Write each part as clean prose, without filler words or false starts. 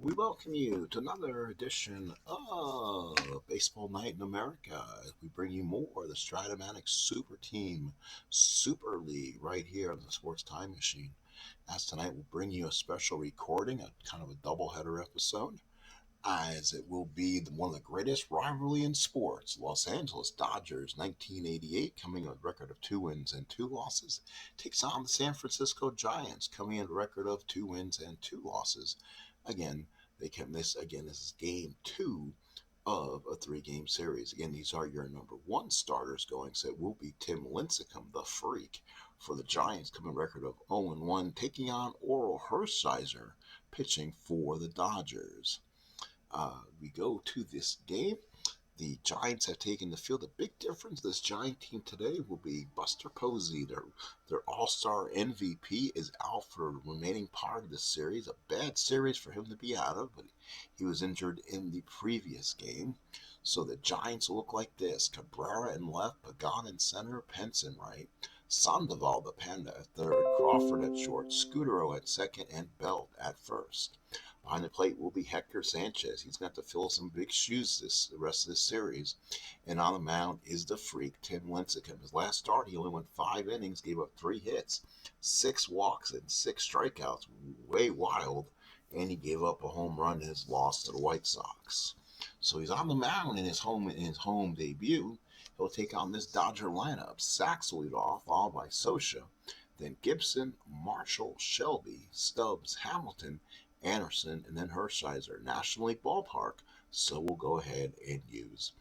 We welcome you to another edition of Baseball Night in America as we bring you more of the Stratomatic Super Team Super League right here on the Sports Time Machine. As tonight we'll bring you a special recording, a kind of a doubleheader episode, as it will be one of the greatest rivalry in sports. Los Angeles Dodgers 1988 coming with a record of 2 wins and 2 losses takes on the San Francisco Giants coming in a record of 2 wins and 2 losses. Again, this is game two of a three-game series. Again, these are your number one starters going, so it will be Tim Lincecum, the freak, for the Giants, coming record of 0-1, taking on Orel Hershiser, pitching for the Dodgers. We go to this game. The Giants have taken the field. The big difference this Giant team today will be Buster Posey. Their All-Star MVP is out for the remaining part of the series. A bad series for him to be out of, but he was injured in the previous game. So the Giants look like this: Cabrera in left, Pagan in center, Pence in right, Sandoval the Panda at third, Crawford at short, Scutero at second, and Belt at first. Behind the plate will be Hector Sanchez. He's got to fill some big shoes the rest of this series. And on the mound is the freak, Tim Lincecum. His last start, he only went 5 innings, gave up 3 hits, 6 walks, and 6 strikeouts. Way wild. And he gave up a home run in his loss to the White Sox. So he's on the mound in his home debut. He'll take on this Dodger lineup. Sachs will lead off, followed by Sosha. Then Gibson, Marshall, Shelby, Stubbs, Hamilton, Anderson, and then Hershiser, National League Ballpark. So we'll go ahead and use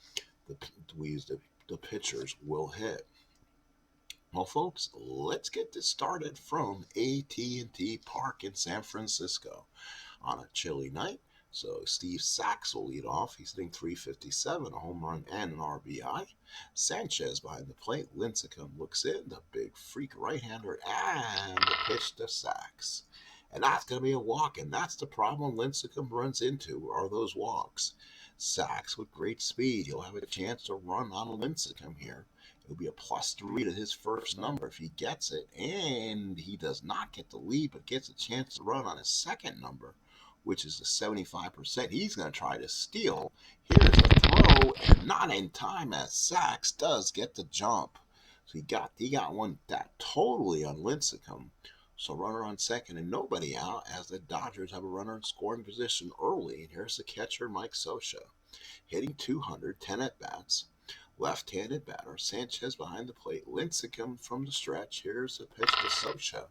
the pitchers will hit. Well, folks, let's get this started from AT&T Park in San Francisco on a chilly night. So Steve Sachs will lead off. He's hitting .357, a home run and an RBI. Sanchez behind the plate. Lincecum looks in, the big freak right-hander, and the pitch to Sachs. And that's going to be a walk, and that's the problem Lincecum runs into, are those walks. Sachs with great speed. He'll have a chance to run on Lincecum here. It'll be a +3 to his first number if he gets it, and he does not get the lead, but gets a chance to run on his second number, which is the 75%. He's going to try to steal. Here's a throw, and not in time, as Sachs does get the jump. So he got one that totally on Lincecum. So runner on second and nobody out, as the Dodgers have a runner in scoring position early. And here's the catcher, Mike Sosha, hitting .200, 10 at-bats. Left-handed batter, Sanchez behind the plate, Lincecum from the stretch. Here's the pitch to Sosha,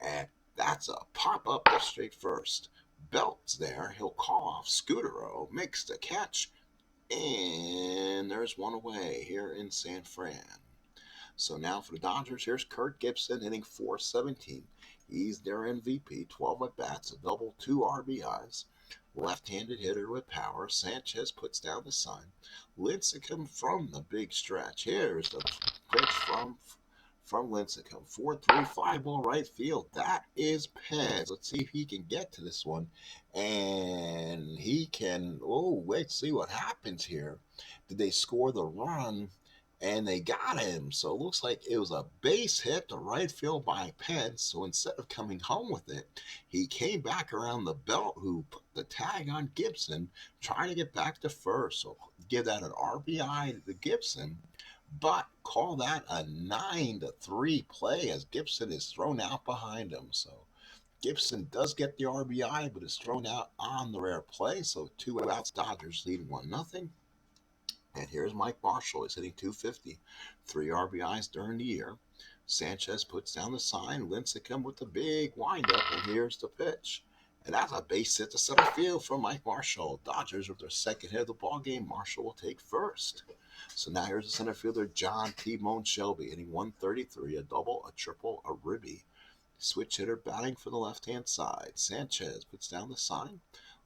and that's a pop-up to straight first. Belt's there. He'll call off Scutero, makes the catch, and there's one away here in San Fran. So now for the Dodgers, here's Kurt Gibson hitting .417. He's their MVP, 12 at-bats, a double, 2 RBIs. Left-handed hitter with power. Sanchez puts down the sign. Lincecum from the big stretch. Here's the pitch from Lincecum. 4-3 fly ball right field. That is Pez. Let's see if he can get to this one. And he can. Oh, let's see what happens here. Did they score the run? And they got him. So it looks like it was a base hit to right field by Pence. So instead of coming home with it, he came back around the Belt, who put the tag on Gibson, trying to get back to first. So give that an RBI to Gibson, but call that a 9-3 play as Gibson is thrown out behind him. So Gibson does get the RBI, but is thrown out on the rare play. So 2 outs, Dodgers leading 1-0. And here's Mike Marshall. He's hitting .250, 3 RBIs during the year. Sanchez puts down the sign. Lincecum with the big windup, and here's the pitch. And that's a base hit to center field from Mike Marshall. Dodgers with their second hit of the ball game. Marshall will take first. So now here's the center fielder, John T-Bone Shelby, hitting .133, a double, a triple, a ribby. Switch hitter batting for the left-hand side. Sanchez puts down the sign.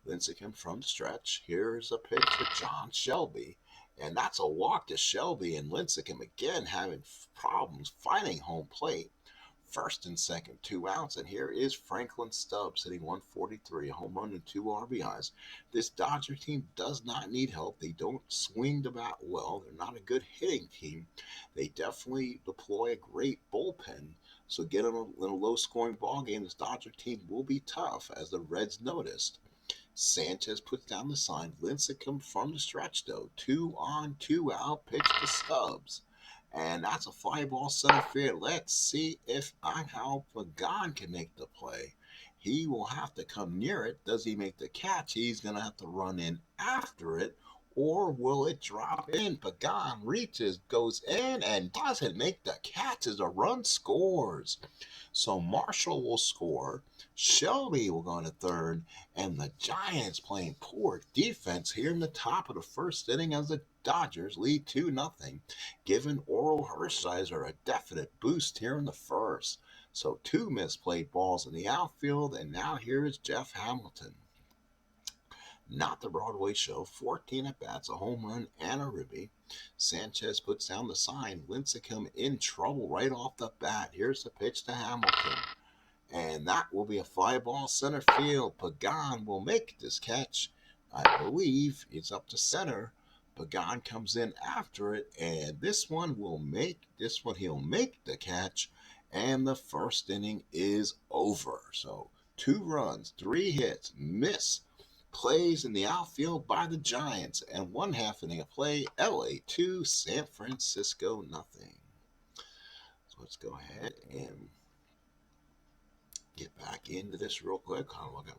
Lincecum from the stretch. Here's a pitch to John Shelby. And that's a walk to Shelby, and Lincecum again having problems finding home plate. First and second, 2 outs, and here is Franklin Stubbs hitting .143, a home run and 2 RBIs. This Dodger team does not need help. They don't swing the bat well. They're not a good hitting team. They definitely deploy a great bullpen. So getting in a low-scoring ball game, this Dodger team will be tough, as the Reds noticed. Sanchez puts down the sign. Lincecum from the stretch, though. 2 on, 2 out. Pitch to Stubbs. And that's a fly ball center field. Let's see if Angel Pagan can make the play. He will have to come near it. Does he make the catch? He's going to have to run in after it. Or will it drop in? Pagan reaches, goes in, and doesn't make the catch as a run scores. So Marshall will score. Shelby will go into third. And the Giants playing poor defense here in the top of the first inning as the Dodgers lead 2-0, giving Orel Hershiser a definite boost here in the first. So 2 misplayed balls in the outfield, and now here is Jeff Hamilton. Not the Broadway show, 14 at-bats, a home run, and a ribby. Sanchez puts down the sign. Lincecum in trouble right off the bat. Here's the pitch to Hamilton. And that will be a fly ball center field. Pagan will make this catch. I believe it's up to center. Pagan comes in after it, and he'll make the catch, and the first inning is over. So 2 runs, 3 hits, miss plays in the outfield by the Giants, and 1/2 inning of play, LA 2, San Francisco nothing. So let's go ahead and get back into this real quick. Kind of look at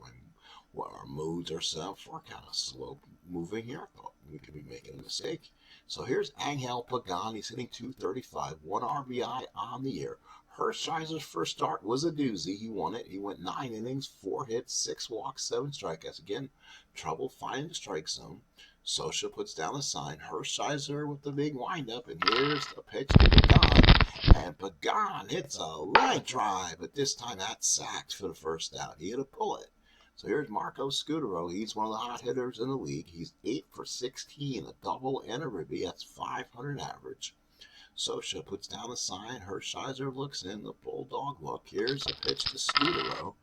what our modes are set up for. Kind of slow moving here. I thought we could be making a mistake. So here's Angel Pagan. He's hitting .235, 1 RBI on the year. Hershiser's first start was a doozy. He won it. He went 9 innings, 4 hits, 6 walks, 7 strikeouts. Again, trouble finding the strike zone. Socha puts down the sign. Hershiser with the big windup, and here's the pitch to Pagan. And Pagan hits a line drive, but this time that's sacked for the first out. He had to pull it. So here's Marco Scutero. He's one of the hot hitters in the league. He's 8 for 16, a double and a ribby. That's 500 average. Socha puts down the sign. Hershiser looks in, the bulldog look. Here's the pitch to Scutero,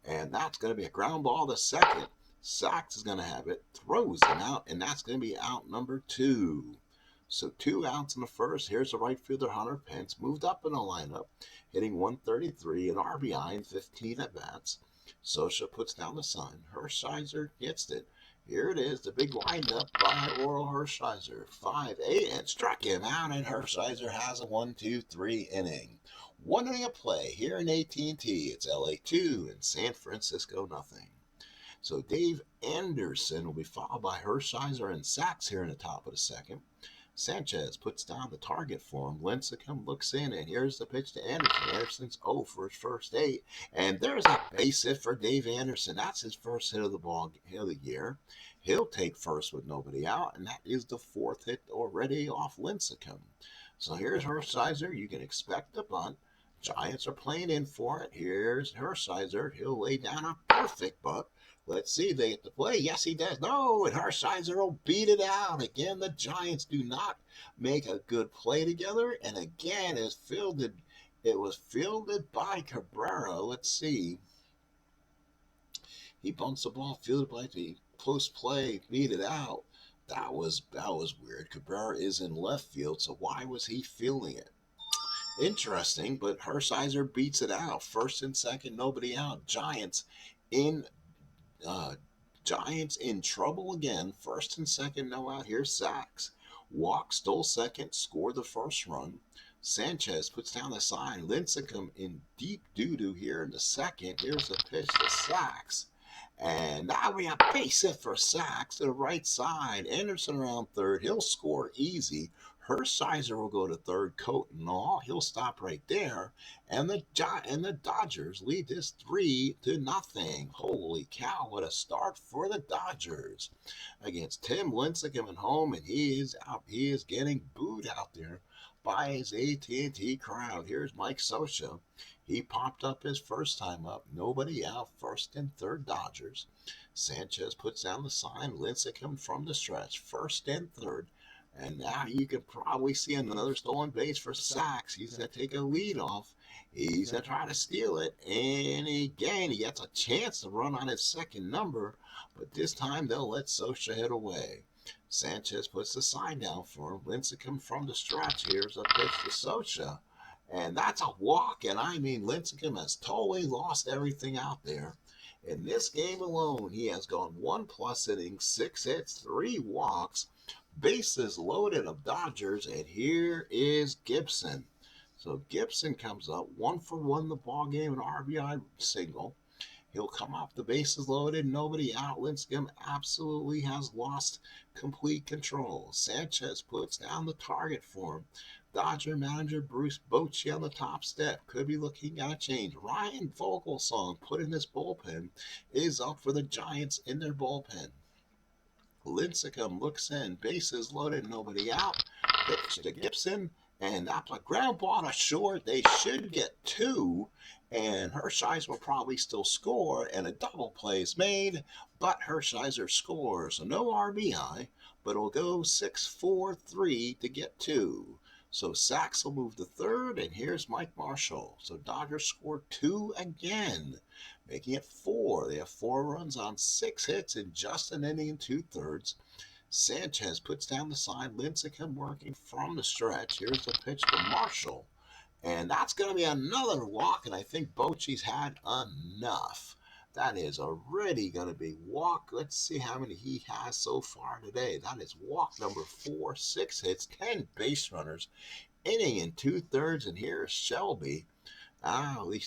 and that's going to be a ground ball to second. Sachs is going to have it, throws him out, and that's going to be out number 2. So 2 outs in the first. Here's the right fielder, Hunter Pence, moved up in the lineup, hitting .133, an RBI, and 15 at-bats. Socha puts down the sign. Hershiser gets it. Here it is, the big windup by Orel Hershiser. 5-8, and struck him out, and Hershiser has a 1-2-3 inning. 1 inning of play here in AT&T. It's LA 2 and San Francisco nothing. So Dave Anderson will be followed by Hershiser and Sachs here in the top of the second. Sanchez puts down the target for him. Lincecum looks in, and here's the pitch to Anderson. Anderson's 0 for his first 8. And there's a base hit for Dave Anderson. That's his first hit of the year. He'll take first with nobody out, and that is the 4th hit already off Lincecum. So here's Hershiser. You can expect a bunt. Giants are playing in for it. Here's Hershiser. He'll lay down a perfect bunt. Let's see, they get to play. Yes, he does. No, and Hershiser will beat it out. Again, the Giants do not make a good play together. And again, it was fielded by Cabrera. Let's see. He bumps the ball, fielded by the close play, beat it out. That was weird. Cabrera is in left field, so why was he fielding it? Interesting, but Hershiser beats it out. First and second, nobody out. Giants in trouble again. First and second, no out. Here's Sachs. Walk, stole second, scored the first run. Sanchez puts down the sign. Lincecum in deep doo-doo here in the second. Here's the pitch to Sachs. And now we have base hit for Sachs to the right side. Anderson around third. He'll score easy. Hershiser will go to third, coat and all. He'll stop right there. And the Dodgers lead this 3-0. Holy cow, what a start for the Dodgers. Against Tim Lincecum at home, and he is out. He is getting booed out there by his AT&T crowd. Here's Mike Socha. He popped up his first time up. Nobody out. First and third Dodgers. Sanchez puts down the sign. Lincecum from the stretch. First and third. And now you can probably see another stolen base for Sachs. He's going to take a lead off. He's going to try to steal it. And again, he gets a chance to run on his second number. But this time, they'll let Socha hit away. Sanchez puts the sign down for him. Lincecum from the stretch. Here's a pitch to Socha. And that's a walk. And I mean, Lincecum has totally lost everything out there. In this game alone, he has gone 1+ innings, 6 hits, 3 walks, bases loaded of Dodgers, and here is Gibson. So Gibson comes up 1 for 1 the ball game, an RBI single. He'll come off the bases loaded, nobody out. Lincecum absolutely has lost complete control. Sanchez puts down the target for him. Dodger manager Bruce Bochy on the top step could be looking at a change. Ryan Vogelsong put in this bullpen is up for the Giants in their bullpen. Lincecum looks in, bases loaded, nobody out. Pitch to Gibson, and that's a ground ball to short. They should get 2, and Hershiser will probably still score, and a double play is made, but Hershiser scores. So no RBI, but it'll go 6-4-3 to get 2. So Sachs will move to third, and here's Mike Marshall. So Dodgers score 2 again, making it 4. They have 4 runs on 6 hits in just an inning and 2/3. Sanchez puts down the side. Lincecum working from the stretch. Here's the pitch to Marshall. And that's going to be another walk, and I think Bochy's had enough. That is already going to be walk. Let's see how many he has so far today. That is walk number 4, 6 hits, 10 base runners, inning and 2/3, and here's Shelby.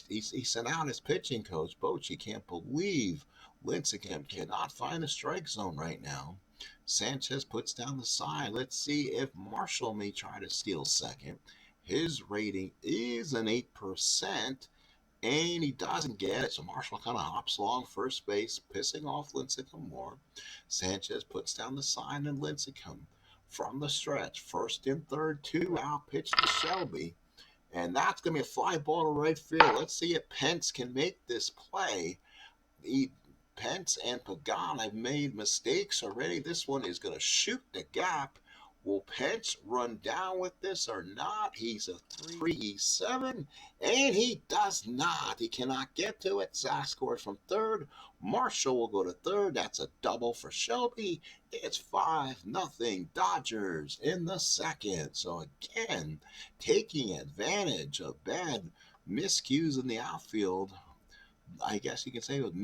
He sent out his pitching coach. Bochy can't believe Lincecum cannot find the strike zone right now. Sanchez puts down the side. Let's see if Marshall may try to steal second. His rating is an 8%, and he doesn't get it. So Marshall kind of hops along first base, pissing off Lincecum more. Sanchez puts down the side, and Lincecum from the stretch. First and third, 2 out, pitch to Shelby. And that's going to be a fly ball to right field. Let's see if Pence can make this play. Pence and Pagan have made mistakes already. This one is going to shoot the gap. Will Pence run down with this or not? He's a 3-7, and he does not. He cannot get to it. Zach scores from third. Marshall will go to third. That's a double for Shelby. It's 5-0 Dodgers in the second. So again, taking advantage of bad miscues in the outfield. I guess you can say with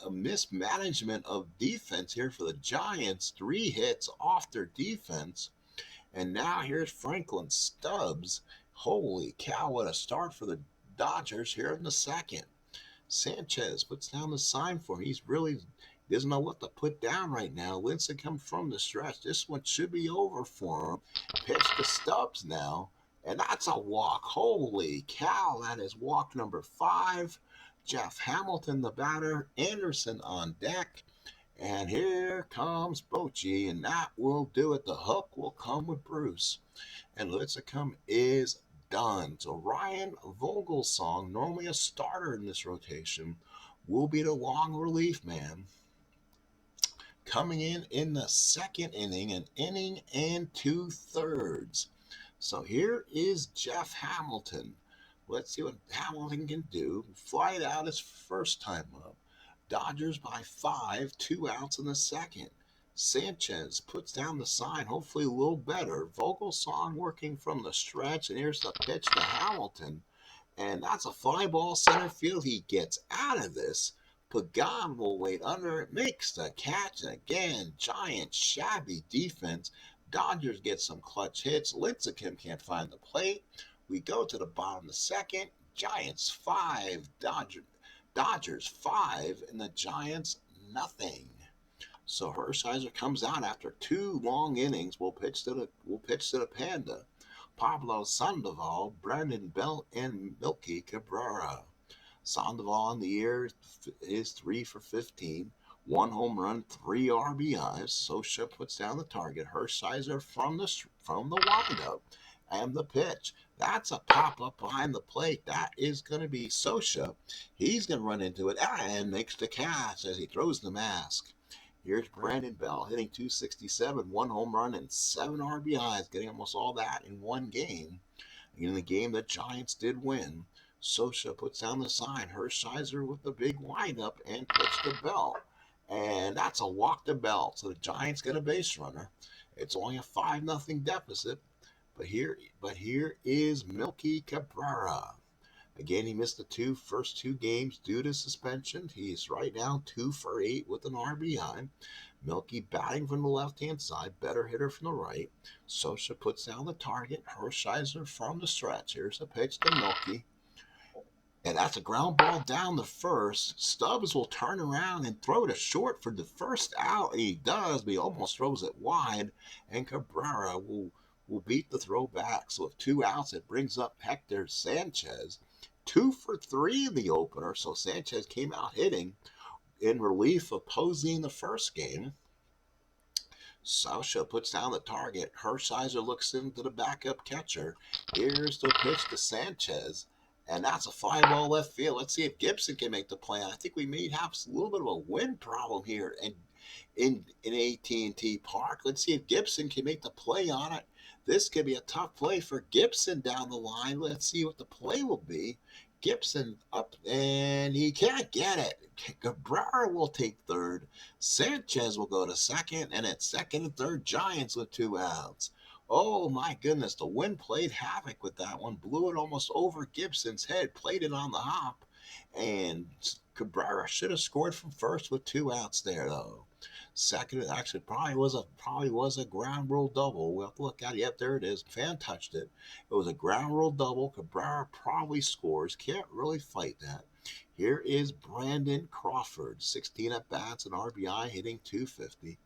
mismanagement of defense here for the Giants. 3 hits off their defense. And now here's Franklin Stubbs. Holy cow, what a start for the Dodgers here in the second. Sanchez puts down the sign for him. He's really doesn't know what to put down right now. Lincecum from the stretch. This one should be over for him. Pitch to Stubbs now. And that's a walk. Holy cow, that is walk number 5. Jeff Hamilton, the batter. Anderson on deck. And here comes Bochy, and that will do it. The hook will come with Bruce. And Lincecum is done. So Ryan Vogelsong, normally a starter in this rotation, will be the long relief man. Coming in the second inning, an inning and 2/3. So here is Jeff Hamilton. Let's see what Hamilton can do. Fly it out his first time up. Dodgers by 5, 2 outs in the second. Sanchez puts down the sign, hopefully a little better. Vogelsong working from the stretch, and here's the pitch to Hamilton. And that's a fly ball center field. He gets out of this. Pagan will wait under it, makes the catch. And again, Giant shabby defense. Dodgers get some clutch hits. Lincecum can't find the plate. We go to the bottom of the second. Giants 5, Dodgers 5, and the Giants nothing. So Hershiser comes out after 2 long innings. We'll pitch to the Panda. Pablo Sandoval, Brandon Belt, and Milky Cabrera. Sandoval on the year is 3 for 15. 1 home run, 3 RBIs. Sosha puts down the target. Hershiser from the windup and the pitch. That's a pop-up behind the plate. That is going to be Sosha. He's going to run into it and makes the catch as he throws the mask. Here's Brandon Bell hitting .267, 1 home run, and 7 RBIs, getting almost all that in one game. In the game the Giants did win, Sosha puts down the sign. Hershiser with the big windup and pitch to Bell. And that's a walk to Bell. So the Giants get a base runner. It's only a 5-0 deficit. But here is Milky Cabrera. Again, he missed the first two games due to suspension. He's right now 2 for 8 with an RBI. Milky batting from the left-hand side, better hitter from the right. Sosa puts down the target. Hershiser from the stretch. Here's a pitch to Milky. And that's a ground ball down the first. Stubbs will turn around and throw to short for the first out. He does, but he almost throws it wide. And Cabrera will beat the throw back. So with 2 outs, it brings up Hector Sanchez. 2 for 3 in the opener. So Sanchez came out hitting in relief of Posey in the first game. Sosa puts down the target. Hershiser looks into the backup catcher. Here's the pitch to Sanchez. And that's a fly ball left field. Let's see if Gibson can make the play. I think we may have a little bit of a wind problem here in AT&T Park. Let's see if Gibson can make the play on it. This could be a tough play for Gibson down the line. Let's see what the play will be. Gibson up, and he can't get it. Cabrera will take third. Sanchez will go to second, and at second and third, Giants with 2 outs. Oh my goodness, the wind played havoc with that one. Blew it almost over Gibson's head, played it on the hop, and Cabrera should have scored from first with 2 outs there, though. Second, actually, probably was a ground rule double. We'll have to look at it. Yep, there it is. Fan touched it. It was a ground rule double. Cabrera probably scores. Can't really fight that. Here is Brandon Crawford, 16 at bats and RBI, hitting .250.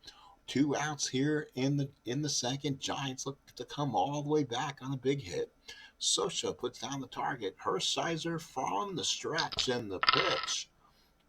2 outs here in the second. Giants look to come all the way back on a big hit. Sosa puts down the target. Hershiser from the stretch and the pitch.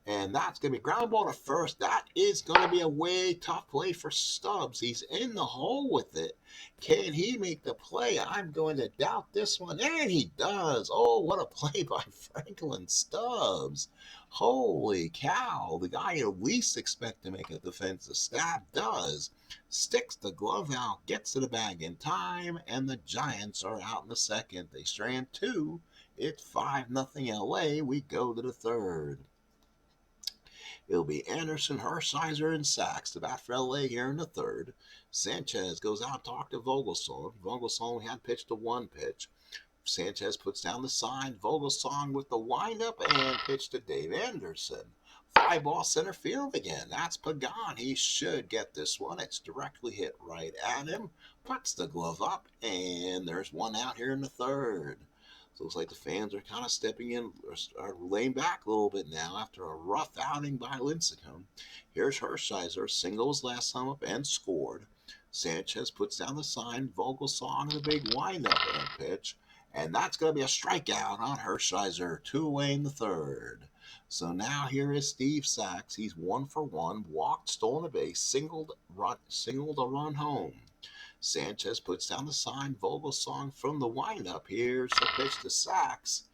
And that's going to be ground ball to first. That is going to be a way tough play for Stubbs. He's in the hole with it. Can he make the play? I'm going to doubt this one. And he does. Oh, what a play by Franklin Stubbs. Holy cow. The guy you least expect to make a defensive stab does. Sticks the glove out, gets to the bag in time, and the Giants are out in the second. They strand 2. It's 5-0 LA. We go to the third. It'll be Anderson, Hershiser, and Sachs to bat for LA here in the third. Sanchez goes out to talk to Vogelsong. Vogelsong had pitched to 1 pitch. Sanchez puts down the sign. Vogelsong with the windup and pitch to Dave Anderson. Fly ball center field again. That's Pagan. He should get this one. It's directly hit right at him. Puts the glove up, and there's 1 out here in the third. So it looks like the fans are kind of stepping in, are laying back a little bit now after a rough outing by Linecom. Here's Hershiser, singles last time up and scored. Sanchez puts down the sign. Vogelsong the big windup and pitch. And that's going to be a strikeout on Hershiser. 2 away in the third. So now here is Steve Sachs. He's 1 for 1. Walked, stolen a base, singled a run home. Sanchez puts down the sign. Vogelsong from the windup. Here's the pitch to Sachs.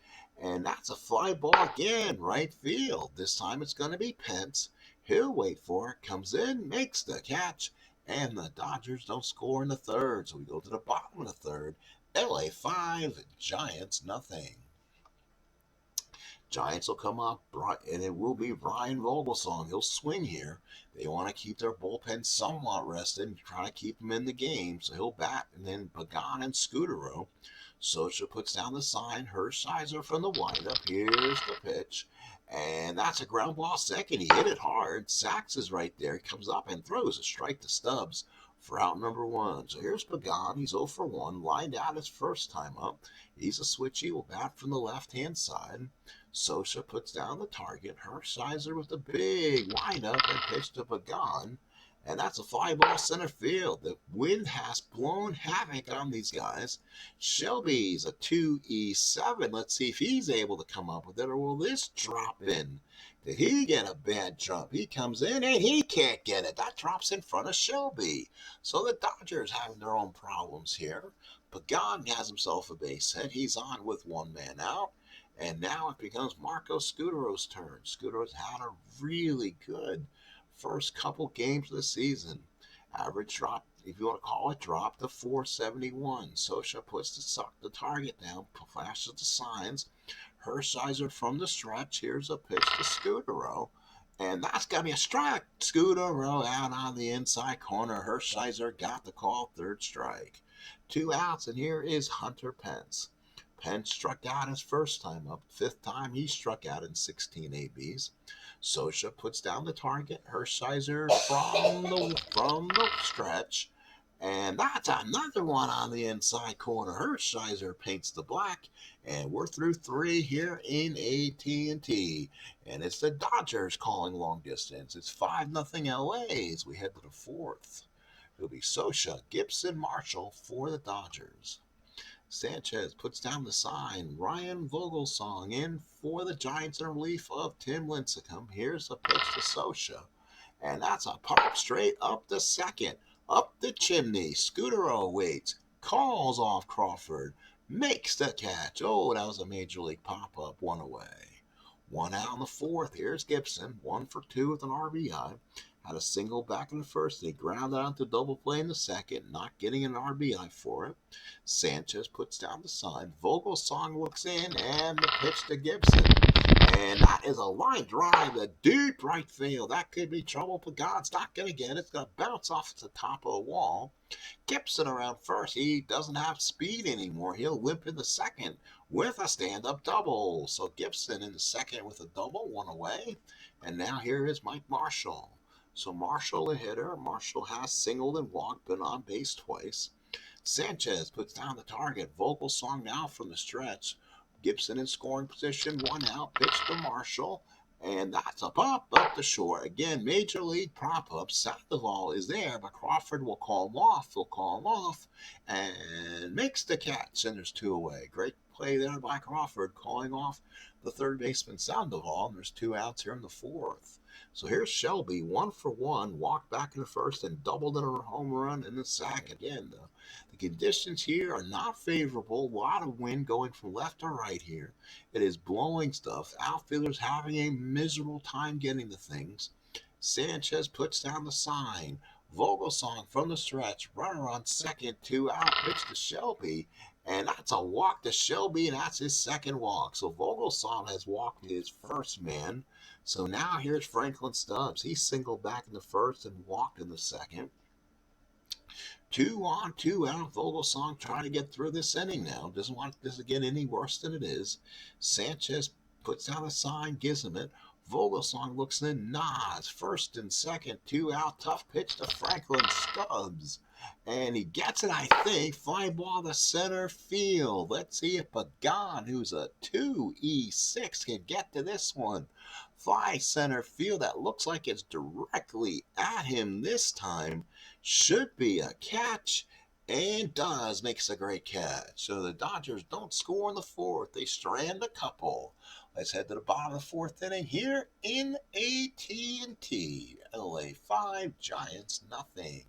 And that's a fly ball again, right field. This time it's going to be Pence. He'll wait for it. Comes in, makes the catch. And the Dodgers don't score in the third. So we go to the bottom of the third. LA 5, Giants nothing. Giants will come up, and it will be Brian Vogelsong. He'll swing here. They want to keep their bullpen somewhat rested and try to keep him in the game. So he'll bat, and then Pagan and Scudero. Sosa puts down the sign. Hershiser from the windup. Here's the pitch. And that's a ground ball second. He hit it hard. Sachs is right there. He comes up and throws a strike to Stubbs for out number 1. So here's Pagan. He's 0 for 1. Lined out his first time up. He's a switchy. Will bat from the left-hand side. Sosa puts down the target. Hershiser with the big windup and pitch to Pagan. And that's a fly ball center field. The wind has blown havoc on these guys. Shelby's a 2E7. Let's see if he's able to come up with it, or will this drop in? Did he get a bad jump? He comes in and he can't get it. That drops in front of Shelby. So the Dodgers having their own problems here. Pagan has himself a base hit. He's on with 1 man out. And now it becomes Marco Scudero's turn. Scudero's had a really good first couple games of the season. Average drop, if you want to call it, drop to 471. Sosa puts the target down, flashes the signs. Hershiser from the stretch. Here's a pitch to Scudero. And that's going to be a strike. Scudero out on the inside corner. Hershiser got the call, 3rd strike. 2 outs, and here is Hunter Pence. Penn struck out his first time up. Fifth time he struck out in 16 ABs. Scioscia puts down the target. Hershiser from the stretch. And that's another one on the inside corner. Hershiser paints the black. And we're through 3 here in AT&T. And it's the Dodgers calling long distance. It's 5-0 LA as we head to the 4th. It'll be Scioscia, Gibson, Marshall for the Dodgers. Sanchez puts down the sign. Ryan Vogelsong in for the Giants in relief of Tim Lincecum. Here's a pitch to Scioscia. And that's a pop straight up the second. Up the chimney. Scutero waits. Calls off Crawford. Makes the catch. Oh, that was a major league pop-up. 1 away. 1 out in the 4th. Here's Gibson. 1 for 2 with an RBI. Had a single back in the 1st. They ground out to double play in the 2nd, not getting an RBI for it. Sanchez puts down the sign. Vogelsong looks in, and the pitch to Gibson. And that is a line drive, a deep right field. That could be trouble, but God's not going to get it. It's going to bounce off the top of the wall. Gibson around first. He doesn't have speed anymore. He'll limp in the 2nd with a stand-up double. So Gibson in the 2nd with a double, 1 away. And now here is Mike Marshall. So Marshall, the hitter. Marshall has singled and walked, been on base twice. Sanchez puts down the target. Vogelsong now from the stretch. Gibson in scoring position, 1 out. Pitch to Marshall. And that's a pop up the shore. Again, major league prop-up. Sandoval is there, but Crawford will call him off. He'll call him off and makes the catch. And there's 2 away. Great play there by Crawford, calling off the third baseman Sandoval. And there's 2 outs here in the 4th. So here's Shelby, 1 for 1, walked back in the 1st and doubled in a home run in the 2nd. Again, the conditions here are not favorable. A lot of wind going from left to right here. It is blowing stuff. Outfielders having a miserable time getting the things. Sanchez puts down the sign. Vogelsong from the stretch. Runner on 2nd, 2 out. Pitch to Shelby. And that's a walk to Shelby, and that's his 2nd walk. So Vogelsong has walked his first man. So now here's Franklin Stubbs. He singled back in the 1st and walked in the 2nd. 2 on, 2 out. Vogelsong trying to get through this inning now. Doesn't want this to get any worse than it is. Sanchez puts down a sign, gives him it. Vogelsong looks in, nods. 1st and 2nd, 2 out. Tough pitch to Franklin Stubbs. And he gets it, I think. Fly ball to center field. Let's see if Pagan, who's a 2E6, can get to this one. Fly center field. That looks like it's directly at him this time. Should be a catch. And does. Makes a great catch. So the Dodgers don't score in the 4th. They strand a couple. Let's head to the bottom of the 4th inning here in AT&T. LA 5, Giants nothing.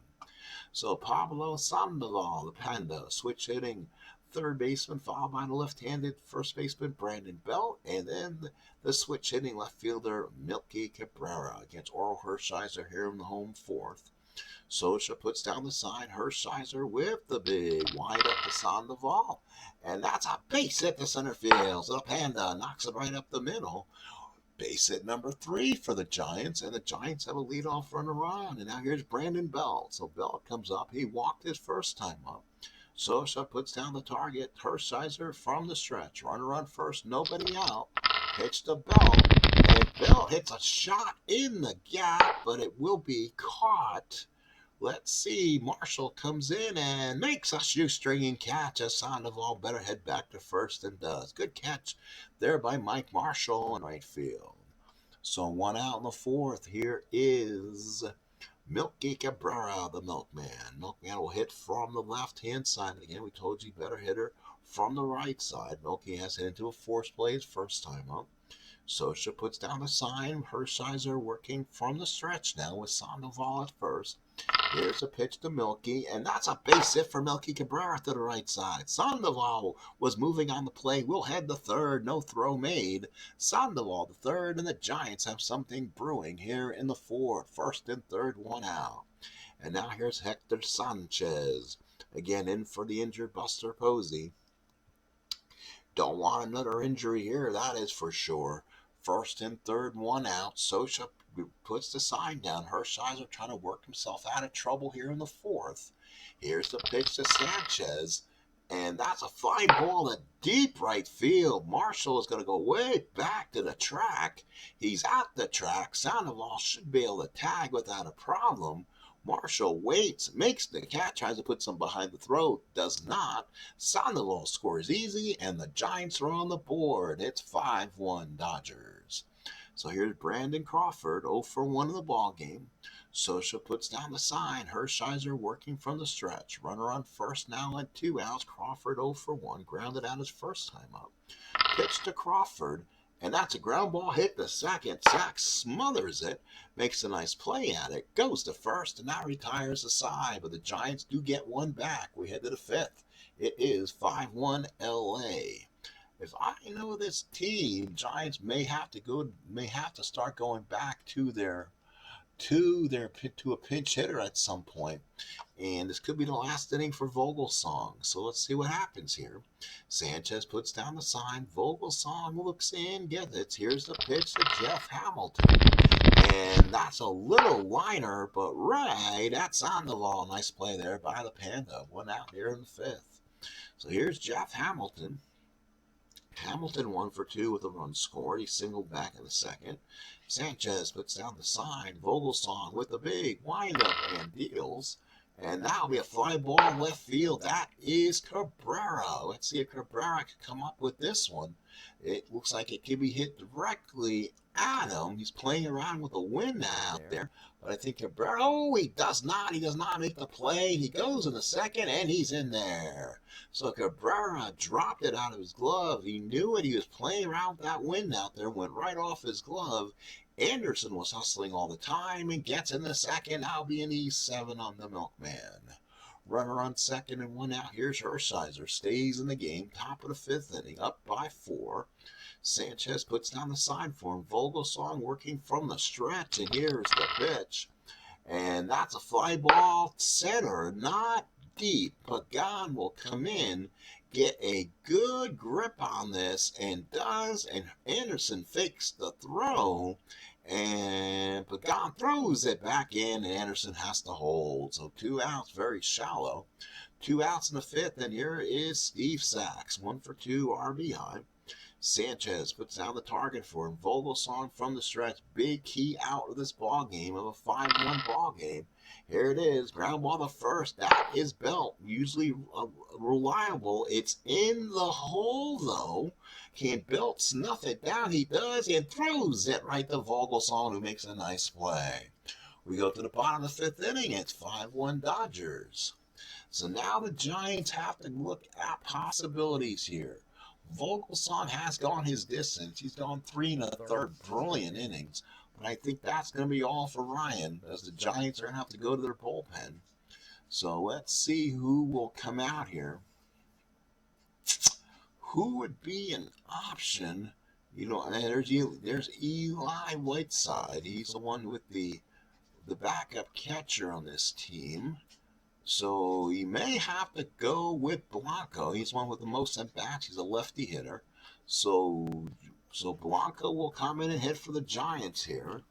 So Pablo Sandoval, the Panda, switch hitting third baseman, followed by the left-handed first baseman, Brandon Belt, and then the switch hitting left fielder, Melky Cabrera, against Orel Hershiser here in the home 4th. Scioscia puts down the sign. Hershiser with the big wind up to Sandoval. And that's a base hit to center field. So the Panda knocks it right up the middle. Base hit number 3 for the Giants, and the Giants have a leadoff runner on. And now here's Brandon Belt. So Belt comes up. He walked his first time up. Scioscia puts down the target. Hershiser from the stretch. Runner on 1st, nobody out. Pitch to Belt. And Belt hits a shot in the gap, but it will be caught. Let's see. Marshall comes in and makes a shoestringing catch as Sandoval better head back to 1st and does. Good catch there by Mike Marshall in right field. So 1 out in the 4th. Here is Melky Cabrera, the Milkman. Milkman will hit from the left-hand side. Again, we told you better hitter from the right side. Melky has hit into a force play his first time up. Scioscia puts down the sign. Hershiser working from the stretch now with Sandoval at 1st. Here's a pitch to Melky, and that's a base hit for Melky Cabrera to the right side. Sandoval was moving on the play. We'll head to 3rd. No throw made. Sandoval the 3rd, and the Giants have something brewing here in the 4th. 1st and 3rd, 1 out. And now here's Hector Sanchez. Again, in for the injured Buster Posey. Don't want another injury here, that is for sure. 1st and 3rd, 1 out. Scioscia puts the sign down. Hershiser trying to work himself out of trouble here in the 4th. Here's the pitch to Sanchez. And that's a fly ball to deep right field. Marshall is going to go way back to the track. He's at the track. Sandoval should be able to tag without a problem. Marshall waits, makes the catch, tries to put some behind the throw, does not. Sandoval scores easy, and the Giants are on the board. It's 5-1 Dodgers. So here's Brandon Crawford, 0 for 1 in the ball game. Socha puts down the sign. Hershiser working from the stretch. Runner on first now at 2 outs. Crawford 0 for 1. Grounded out his first time up. Pitch to Crawford, and that's a ground ball hit to second. Sack smothers it, makes a nice play at it, goes to first, and now retires the side. But the Giants do get one back. We head to the fifth. It is 5-1 LA. If I know this team, Giants may have to start going back to a pinch hitter at some point. And this could be the last inning for Vogelsong. So let's see what happens here. Sanchez puts down the sign. Vogelsong looks in, gets it. Here's the pitch to Jeff Hamilton. And that's a little liner, but right, that's on the ball. Nice play there by the Panda. One out here in the fifth. So here's Jeff Hamilton. Hamilton 1 for 2 with a run scored. He singled back in the second. Sanchez puts down the sign. Vogelsong with the big windup and deals. And that'll be a fly ball left field. That is Cabrera. Let's see if Cabrera can come up with this one. It looks like it could be hit directly at him. He's playing around with the wind out there. But I think Cabrera, he does not. He does not make the play. He goes in the second, and he's in there. So Cabrera dropped it out of his glove. He knew it. He was playing around with that wind out there. Went right off his glove. Anderson was hustling all the time and gets in the second. I'll be an E7 on the Milkman. Runner on second and 1 out. Here's Hershiser. Stays in the game. Top of the fifth inning. Up by 4. Sanchez puts down the sign for him. Vogelsong working from the stretch. And here's the pitch. And that's a fly ball center. Not deep. Pagan will come in, get a good grip on this, and does. And Anderson fakes the throw. And Pagan throws it back in, and Anderson has to hold. So 2 outs, very shallow. 2 outs in the fifth, and here is Steve Sachs. 1 for 2 RBI. Sanchez puts down the target for him. Vogelsong from the stretch. Big key out of this ball game, of a 5-1 ball game. Here it is. Ground ball to first. That is Belt. Usually reliable. It's in the hole, though. Can Belt snuff it down? He does, and throws it right to Vogelsong, who makes a nice play. We go to the bottom of the fifth inning. It's 5-1 Dodgers. So now the Giants have to look at possibilities here. Vogelsong has gone his distance. He's gone 3 1/3 brilliant innings. But I think that's going to be all for Ryan, as the Giants are going to have to go to their bullpen. So let's see who will come out here. Who would be an option? There's Eli Whiteside. He's the one with the backup catcher on this team. So he may have to go with Blanco. He's one with the most at-bats. He's a lefty hitter. So Blanco will come in and hit for the Giants here.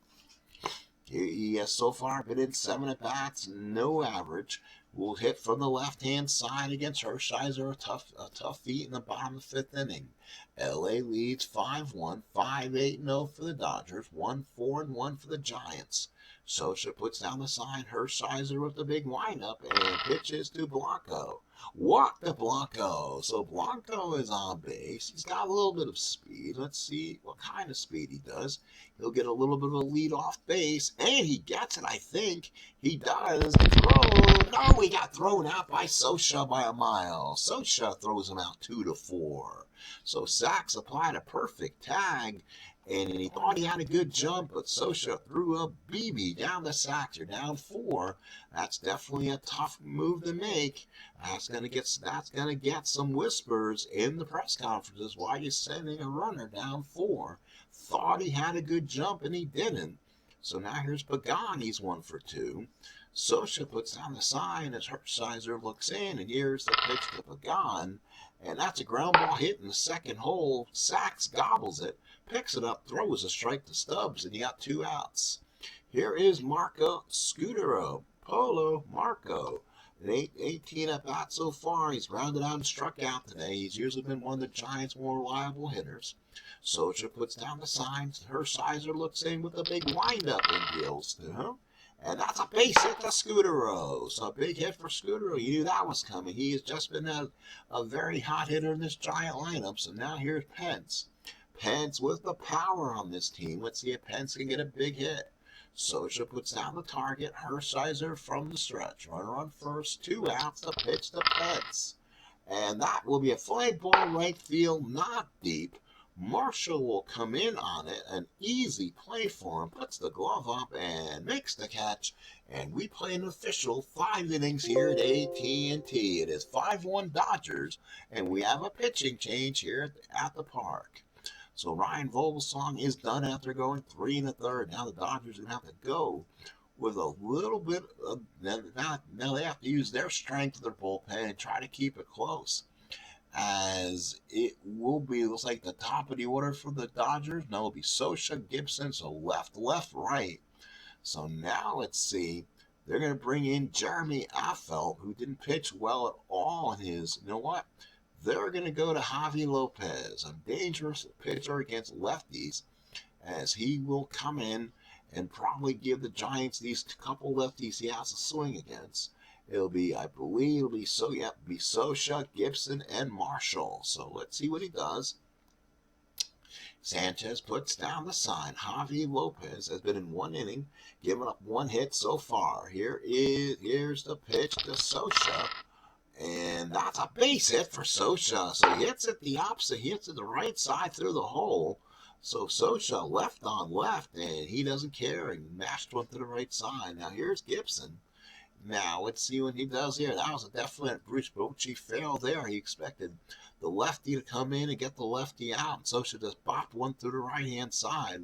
He has so far been in 7 at-bats, no average. Will hit from the left-hand side against Hershiser, a tough feat in the bottom of the 5th inning. LA leads 5-1, 5-8-0 for the Dodgers, 1-4-1 for the Giants. Socha puts down the sign. Hershiser with the big windup and pitches to Blanco. Walk to Blanco. So Blanco is on base. He's got a little bit of speed. Let's see what kind of speed he does. He'll get a little bit of a lead off base, and he gets it, I think. He does. No, he got thrown out by Socha by a mile. Socha throws him out 2-4. So Sachs applied a perfect tag, and he thought he had a good jump, but Socha threw a BB down the Sachs. You're down 4. That's definitely a tough move to make. That's gonna get some whispers in the press conferences. Why are you sending a runner down 4? Thought he had a good jump, and he didn't. So now here's Pagan. He's 1 for 2. Socha puts down the sign as Hershiser looks in, and here's the pitch to Pagan. And that's a ground ball hit in the second hole. Sachs gobbles it, picks it up, throws a strike to Stubbs, and you got 2 outs. Here is Marco Scudero. Polo Marco 18 at bats so far. He's grounded out and struck out today. He's usually been one of the Giants' more reliable hitters. Socha puts down the signs. Hershiser looks in with a big windup and deals to him. And that's a base hit to Scudero. So a big hit for Scudero. You knew that was coming. He has just been a very hot hitter in this Giant lineup. So now here's Pence. Pence with the power on this team. Let's see if Pence can get a big hit. Socha puts down the target. Hershiser from the stretch. Runner on first. 2 outs. The pitch to Pence. And that will be a fly ball right field, not deep. Marshall will come in on it. An easy play for him. Puts the glove up and makes the catch. And we play an official 5 innings here at AT&T. It is 5-1 Dodgers. And we have a pitching change here at the park. So Ryan Vogelsong is done after going 3 1/3. Now the Dodgers are going to have to go with a little bit of, now they have to use their strength of their bullpen and try to keep it close. As it will be, looks like the top of the order for the Dodgers. Now it'll be Socha, Gibson, so left, right. So now let's see. They're going to bring in Jeremy Affeldt, who didn't pitch well at all in his, you know what? They're going to go to Javi Lopez, a dangerous pitcher against lefties, as he will come in and probably give the Giants these couple lefties he has to swing against. It'll be, I believe, it'll be Socha, Gibson, and Marshall. So let's see what he does. Sanchez puts down the sign. Javi Lopez has been in 1 inning, given up 1 hit so far. Here's the pitch to Socha. And that's a base hit for Socha. So he hits it the opposite. He hits it the right side through the hole. So Socha left on left, and he doesn't care and mashed one to the right side. Now here's Gibson. Now let's see what he does here. That was a definite Bruce Bochy fail there. He expected the lefty to come in and get the lefty out. And Socha just bopped one through the right-hand side.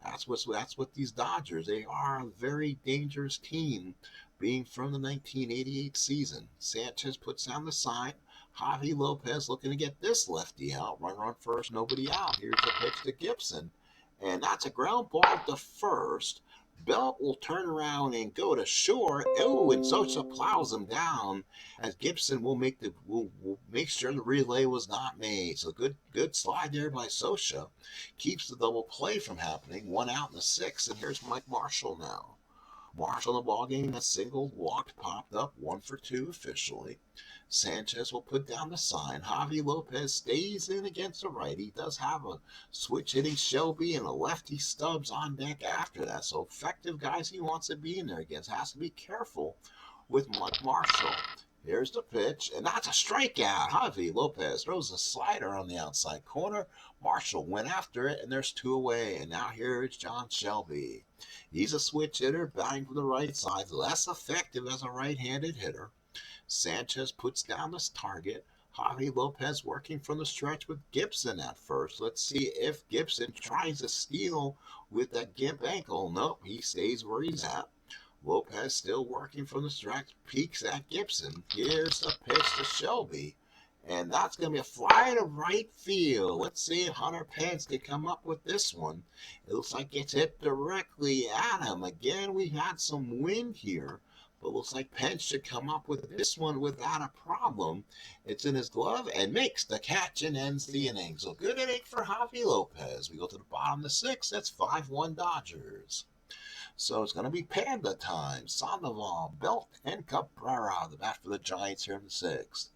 That's what these Dodgers. They are a very dangerous team, being from the 1988 season. Sanchez puts down the sign. Javi Lopez looking to get this lefty out. Runner on first, nobody out. Here's the pitch to Gibson. And that's a ground ball to first. Belt will turn around and go to short. Oh, and Socha plows him down, as Gibson will make sure the relay was not made. So good slide there by Socha. Keeps the double play from happening. 1 out in the 6th, and here's Mike Marshall now. Marshall in the ballgame, a single, walked, popped up, 1 for 2 officially. Sanchez will put down the sign. Javi Lopez stays in against the right. He does have a switch hitting Shelby and a lefty Stubbs on deck after that. So effective guys he wants to be in there against. Has to be careful with Mike Marshall. Here's the pitch, and that's a strikeout. Javi Lopez throws a slider on the outside corner. Marshall went after it, and there's 2 away. And now here is John Shelby. He's a switch hitter, batting from the right side, less effective as a right-handed hitter. Sanchez puts down this target. Javi Lopez working from the stretch with Gibson at first. Let's see if Gibson tries to steal with that gimp ankle. Nope, he stays where he's at. Lopez still working from the stretch, peeks at Gibson. Here's the pitch to Shelby. And that's going to be a fly to right field. Let's see if Hunter Pence can come up with this one. It looks like it's hit directly at him. Again, we've had some wind here, but looks like Pence should come up with this one without a problem. It's in his glove and makes the catch and ends the inning. So good inning for Javi Lopez. We go to the bottom of the 6th. That's 5-1 Dodgers. So it's going to be Panda time. Sandoval, Belt, and Cabrera, the bat for the Giants here in the 6th.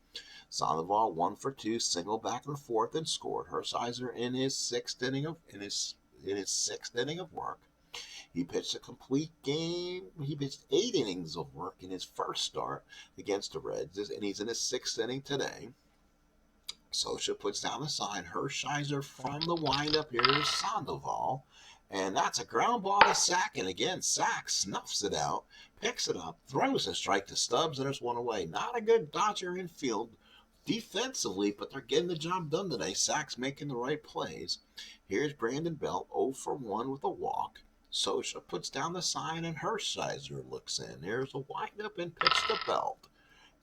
Sandoval 1 for 2, single back in the 4th and scored. Hershiser in his 6th inning of work. He pitched a complete game. He pitched 8 innings of work in his first start against the Reds, and he's in his 6th inning today. Socha puts down the sign. Hershiser from the windup. Here's Sandoval. And that's a ground ball to Sack. And again, Sack snuffs it out, picks it up, throws a strike to Stubbs, and there's 1 away. Not a good Dodger infield defensively, but they're getting the job done today. Sack's making the right plays. Here's Brandon Belt, 0 for 1 with a walk. Socha puts down the sign, and Hershiser looks in. There's a windup and pitch to Belt.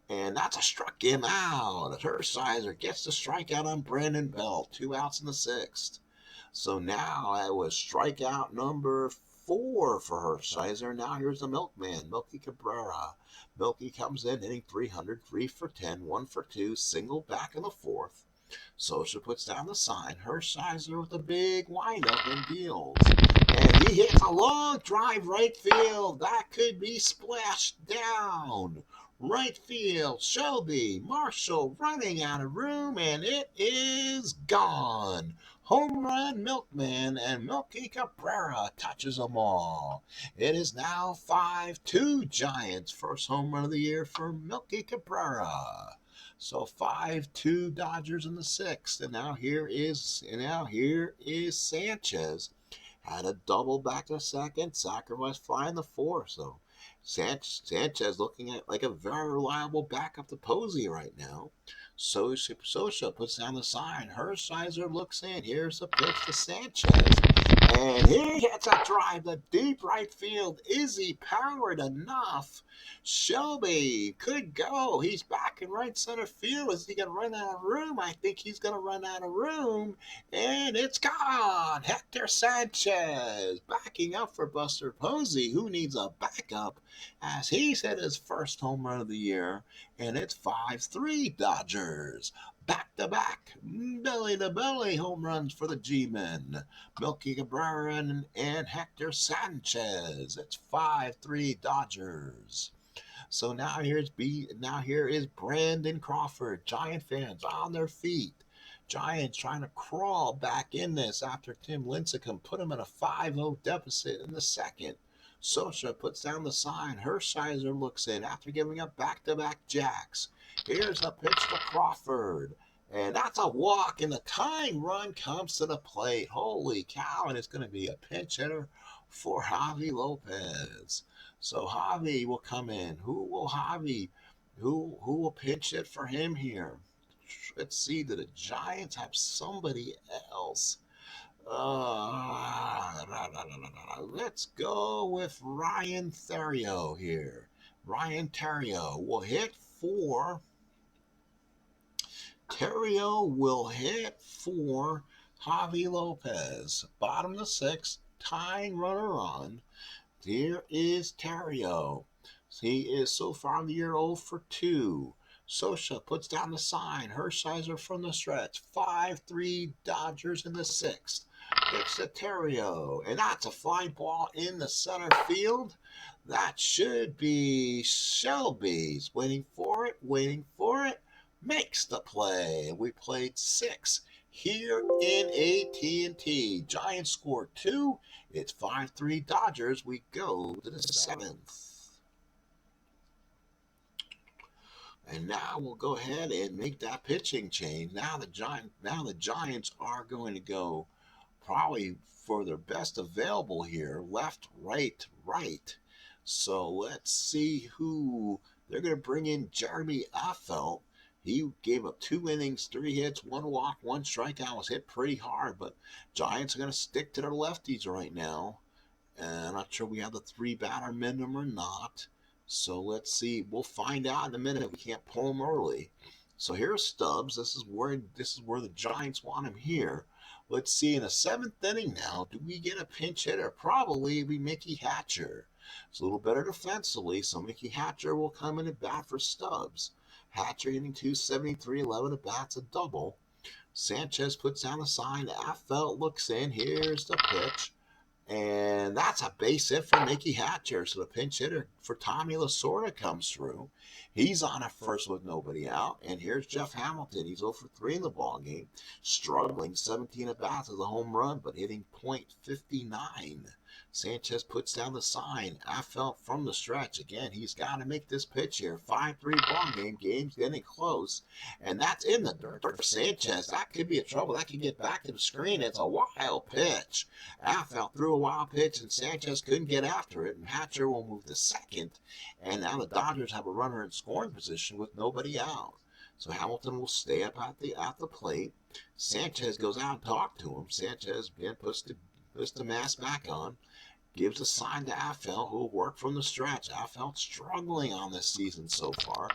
And that's a struck him out. Hershiser gets the strikeout on Brandon Belt. 2 outs in the 6th. So now it was strikeout number 4 for Hershiser. Now here's the milkman, Milky Cabrera. Milky comes in hitting 300, 3 for 10, 1 for 2, single back in the 4th. Socha puts down the sign. Hershiser with a big windup and deals. And he hits a long drive right field. That could be splashed down. Right field, Shelby, Marshall running out of room, and it is gone. Home run, Milkman, and Milky Cabrera touches them all. It is now 5-2 Giants. First home run of the year for Milky Cabrera. So 5-2 Dodgers in the 6th. And now here is Sanchez. Had a double back to second. Sacrifice fly in the 4th. So Sanchez looking at like a very reliable backup to Posey right now. Socha puts down the sign. Hershiser looks in. Here's the pitch to Sanchez. And he hits a drive to deep right field. Is he powered enough? Shelby could go. He's back in right center field. Is he going to run out of room? I think he's going to run out of room. And it's gone. Hector Sanchez backing up for Buster Posey, who needs a backup as he's hit his first home run of the year. And it's 5-3 Dodgers. Back-to-back, belly-to-belly home runs for the G-men. Milky Cabrera and Hector Sanchez. It's 5-3 Dodgers. So now here is Brandon Crawford. Giant fans on their feet. Giants trying to crawl back in this after Tim Lincecum put him in a 5-0 deficit in the 2nd. Socha puts down the sign. Hershiser looks in after giving up back-to-back jacks. Here's a pitch to Crawford. And that's a walk, and the tying run comes to the plate. Holy cow, and it's going to be a pinch hitter for Javi Lopez. So Javi will come in. Who will pinch it for him here? Let's see, do the Giants have somebody else? Let's go with Ryan Theriot here. Ryan Theriot will hit for Javi Lopez. Bottom of the 6th, tying runner on. Here is Theriot. He is so far in the year 0 for 2. Socha puts down the sign. Hershiser from the stretch. 5-3 Dodgers in the 6th. It's a Theriot. And that's a fly ball in the center field. That should be Shelby's. Waiting for it. Makes the play. We played 6 here in AT&T. Giants score 2. It's 5-3 Dodgers. We go to the 7th. And now we'll go ahead and make that pitching change. Now the Giants are going to go probably for their best available here. Left, right. So let's see who they're going to bring in. Jeremy Affeldt. He gave up 2 innings, 3 hits, 1 walk, 1 strikeout. Was hit pretty hard, but Giants are going to stick to their lefties right now. And I'm not sure we have the 3-batter minimum or not. So let's see. We'll find out in a minute. We can't pull him early. So here's Stubbs. This is where the Giants want him here. Let's see. In the 7th inning now, do we get a pinch hitter? Probably it'll be Mickey Hatcher. It's a little better defensively, so Mickey Hatcher will come in and bat for Stubbs. Hatcher hitting 273, 11 at bats, a double. Sanchez puts down the sign. Affeldt looks in. Here's the pitch. And that's a base hit for Mickey Hatcher. So the pinch hitter for Tommy Lasorda comes through. He's on at first with nobody out. And here's Jeff Hamilton. He's 0 for 3 in the ballgame. Struggling, 17 at bats as a home run, but hitting .59. Sanchez puts down the sign. Affeldt from the stretch. Again, he's got to make this pitch here. 5-3 ball game. Game's getting close. And that's in the dirt for Sanchez. That could be a trouble. That could get back to the screen. It's a wild pitch. Affeldt threw a wild pitch, and Sanchez couldn't get after it. And Hatcher will move to second. And now the Dodgers have a runner in scoring position with nobody out. So Hamilton will stay up at the plate. Sanchez goes out and talks to him. Sanchez again puts the mask back on. Gives a sign to Affeldt, who will work from the stretch. Affeldt struggling on this season so far.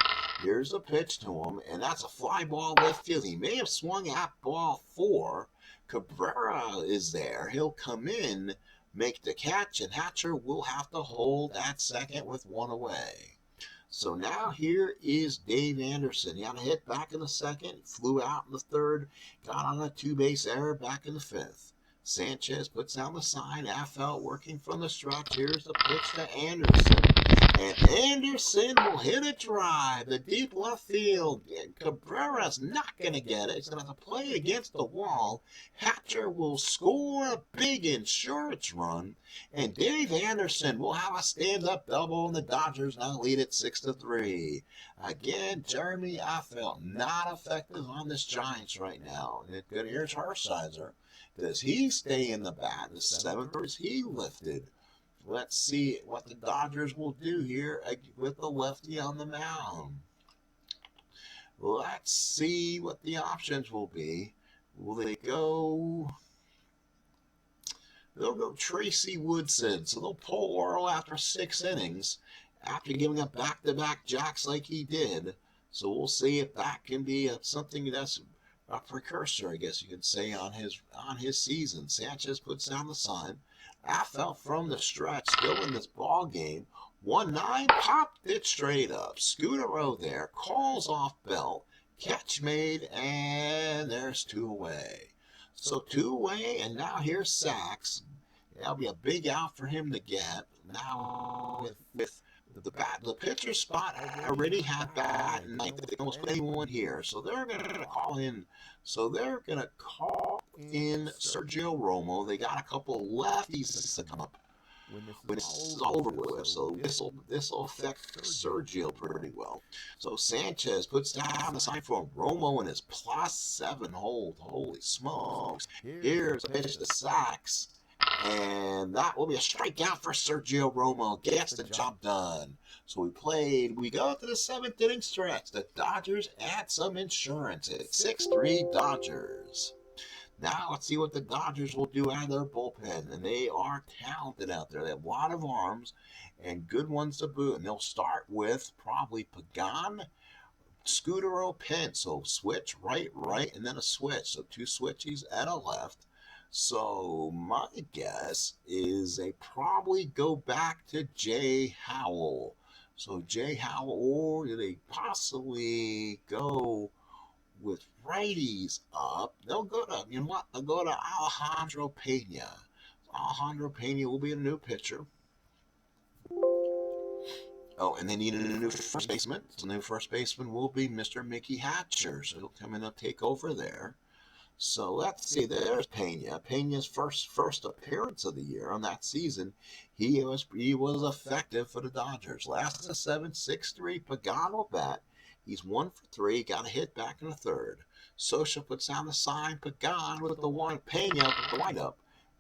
Here's a pitch to him, and that's a fly ball left field. He may have swung at ball 4. Cabrera is there. He'll come in. make the catch, and Hatcher will have to hold at second with one away. So now here is Dave Anderson. He had a hit back in the second, flew out in the third, got on a two-base error back in the fifth. Sanchez puts down the sign. FL working from the stretch. Here's the pitch to Anderson. And Anderson will hit a drive. The deep left field. Cabrera's not going to get it. He's going to have to play it against the wall. Hatcher will score a big insurance run. And Dave Anderson will have a stand-up double, and the Dodgers now lead it 6-3. Again, Jeremy FL not effective on this Giants right now. And here's Hershiser. Does he stay in the bat in the seventh, or is he lifted? Let's see what the Dodgers will do here with the lefty on the mound. Let's see what the options will be. Will they go? They'll go Tracy Woodson. So they'll pull Orel after 6 innings after giving up back-to-back jacks like he did. So we'll see if that can be something that's a precursor, I guess you could say, on his season. Sanchez puts down the sign. FL from the stretch, still in this ball game. 1-9, popped it straight up. Scudero there, calls off Belt. Catch made, and there's 2 away. So 2 away, and now here's Sachs. That'll be a big out for him to get. Now with the pitcher spot already had bat, and they can almost put anyone here. So they're gonna call in. So they're gonna call in Sergio Romo. They got a couple lefties to come up when this is over with. So this will affect Sergio pretty well. So Sanchez puts down the sign for him. Romo in his +7 hold. Holy smokes! Here's a pitch to Sachs. And that will be a strikeout for Sergio Romo. Gets the job done. So we go to the 7th inning stretch. The Dodgers add some insurance. It's 6-3 Dodgers. Now let's see what the Dodgers will do out of their bullpen. And they are talented out there. They have a lot of arms and good ones to boot. And they'll start with probably Pagan, Scudero, Pence. So switch, right, and then a switch. So 2 switchies and a left. So my guess is they probably go back to Jay Howell. So Jay Howell, or do they possibly go with righties up? They'll go to, you know what? They'll go to Alejandro Pena. Alejandro Pena will be a new pitcher. Oh, and they need a new first baseman. So the new first baseman will be Mr. Mickey Hatcher. So he'll come in and take over there. So let's see, there's Pena. Pena's first appearance of the year on that season. He was effective for the Dodgers. Last of the 7, 6-3. Pagan will bat. He's 1 for 3. Got a hit back in the third. Socha puts down the sign. Pagan with the one. Pena with the windup.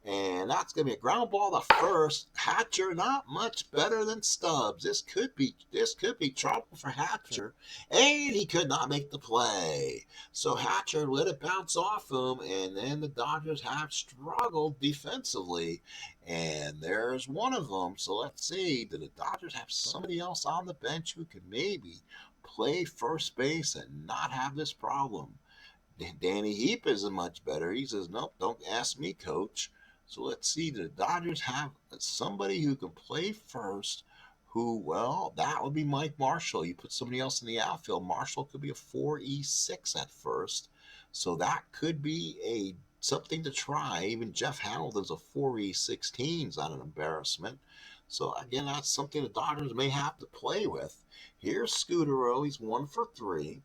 And that's going to be a ground ball to first. Hatcher not much better than Stubbs. This could be trouble for Hatcher. And he could not make the play. So Hatcher let it bounce off him, and then the Dodgers have struggled defensively. And there's one of them. So let's see. Do the Dodgers have somebody else on the bench who could maybe play first base and not have this problem? Danny Heap isn't much better. He says, nope, don't ask me, coach. So let's see, the Dodgers have somebody who can play first who, well, that would be Mike Marshall. You put somebody else in the outfield. Marshall could be a 4E6 at first. So that could be something to try. Even Jeff Howell does a 4E16. Is not an embarrassment. So again, that's something the Dodgers may have to play with. Here's Scudero. He's 1 for 3.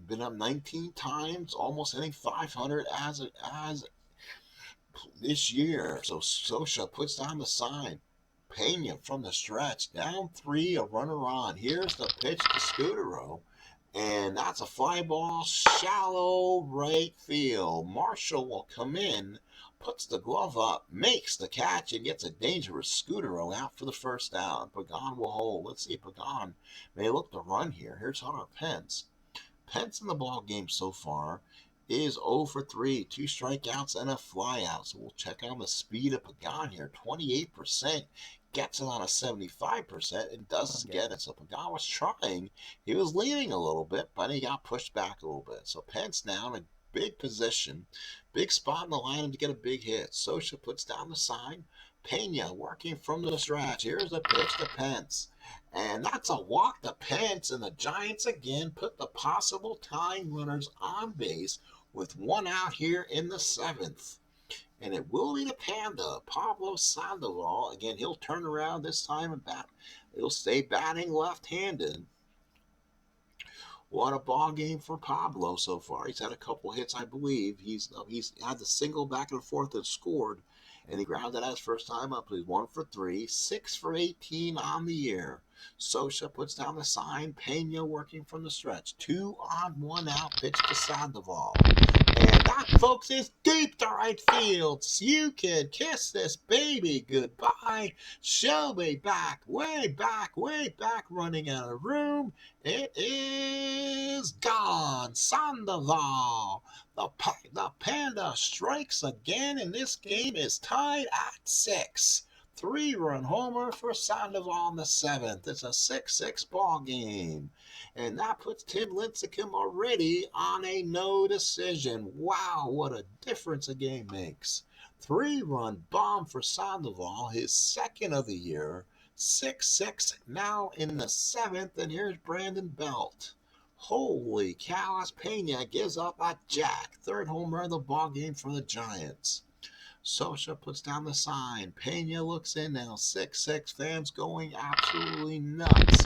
Been up 19 times, almost hitting 500 as this year. So Socha puts down the sign. Pena from the stretch. Down 3, a runner on. Here's the pitch to Scudero. And that's a fly ball, shallow right field. Marshall will come in, puts the glove up, makes the catch, and gets a dangerous Scudero out for the first down. Pagan will hold. Let's see if Pagan may look to run here. Here's Hunter Pence. Pence in the ball game so far is 0 for 3, 2 strikeouts and a flyout. So we'll check on the speed of Pagan here. 28%, gets it on a 75%, and doesn't get it. So Pagan was trying. He was leaning a little bit, but he got pushed back a little bit. So Pence now big position, big spot in the lineup to get a big hit. Scioscia puts down the sign. Pena working from the stretch. Here's the pitch to Pence. And that's a walk to Pence, and the Giants again put the possible tying runners on base with one out here in the seventh. And it will be the Panda, Pablo Sandoval. Again, he'll turn around this time and bat. He'll stay batting left-handed. What a ball game for Pablo so far. He's had a couple hits, I believe. He's had the single back and forth and scored, and he grounded out his first time up. He's 1 for 3, 6 for 18 on the year. Scioscia puts down the sign. Pena working from the stretch. 2 on, 1 out. Pitch to Sandoval. And that, folks, is deep to right field. You can kiss this baby goodbye. She'll be back, way back, running out of room. It is gone. Sandoval. The Panda strikes again, and this game is tied at 6. 3-run homer for Sandoval in the seventh. It's a 6-6 ball game. And that puts Tim Lincecum already on a no decision. Wow, what a difference a game makes. 3-run bomb for Sandoval, his second of the year. 6-6 now in the seventh, and here's Brandon Belt. Holy cow, Pena gives up a jack. Third home run of the ball game for the Giants. Scioscia puts down the sign. Pena looks in now. 6-6, fans going absolutely nuts.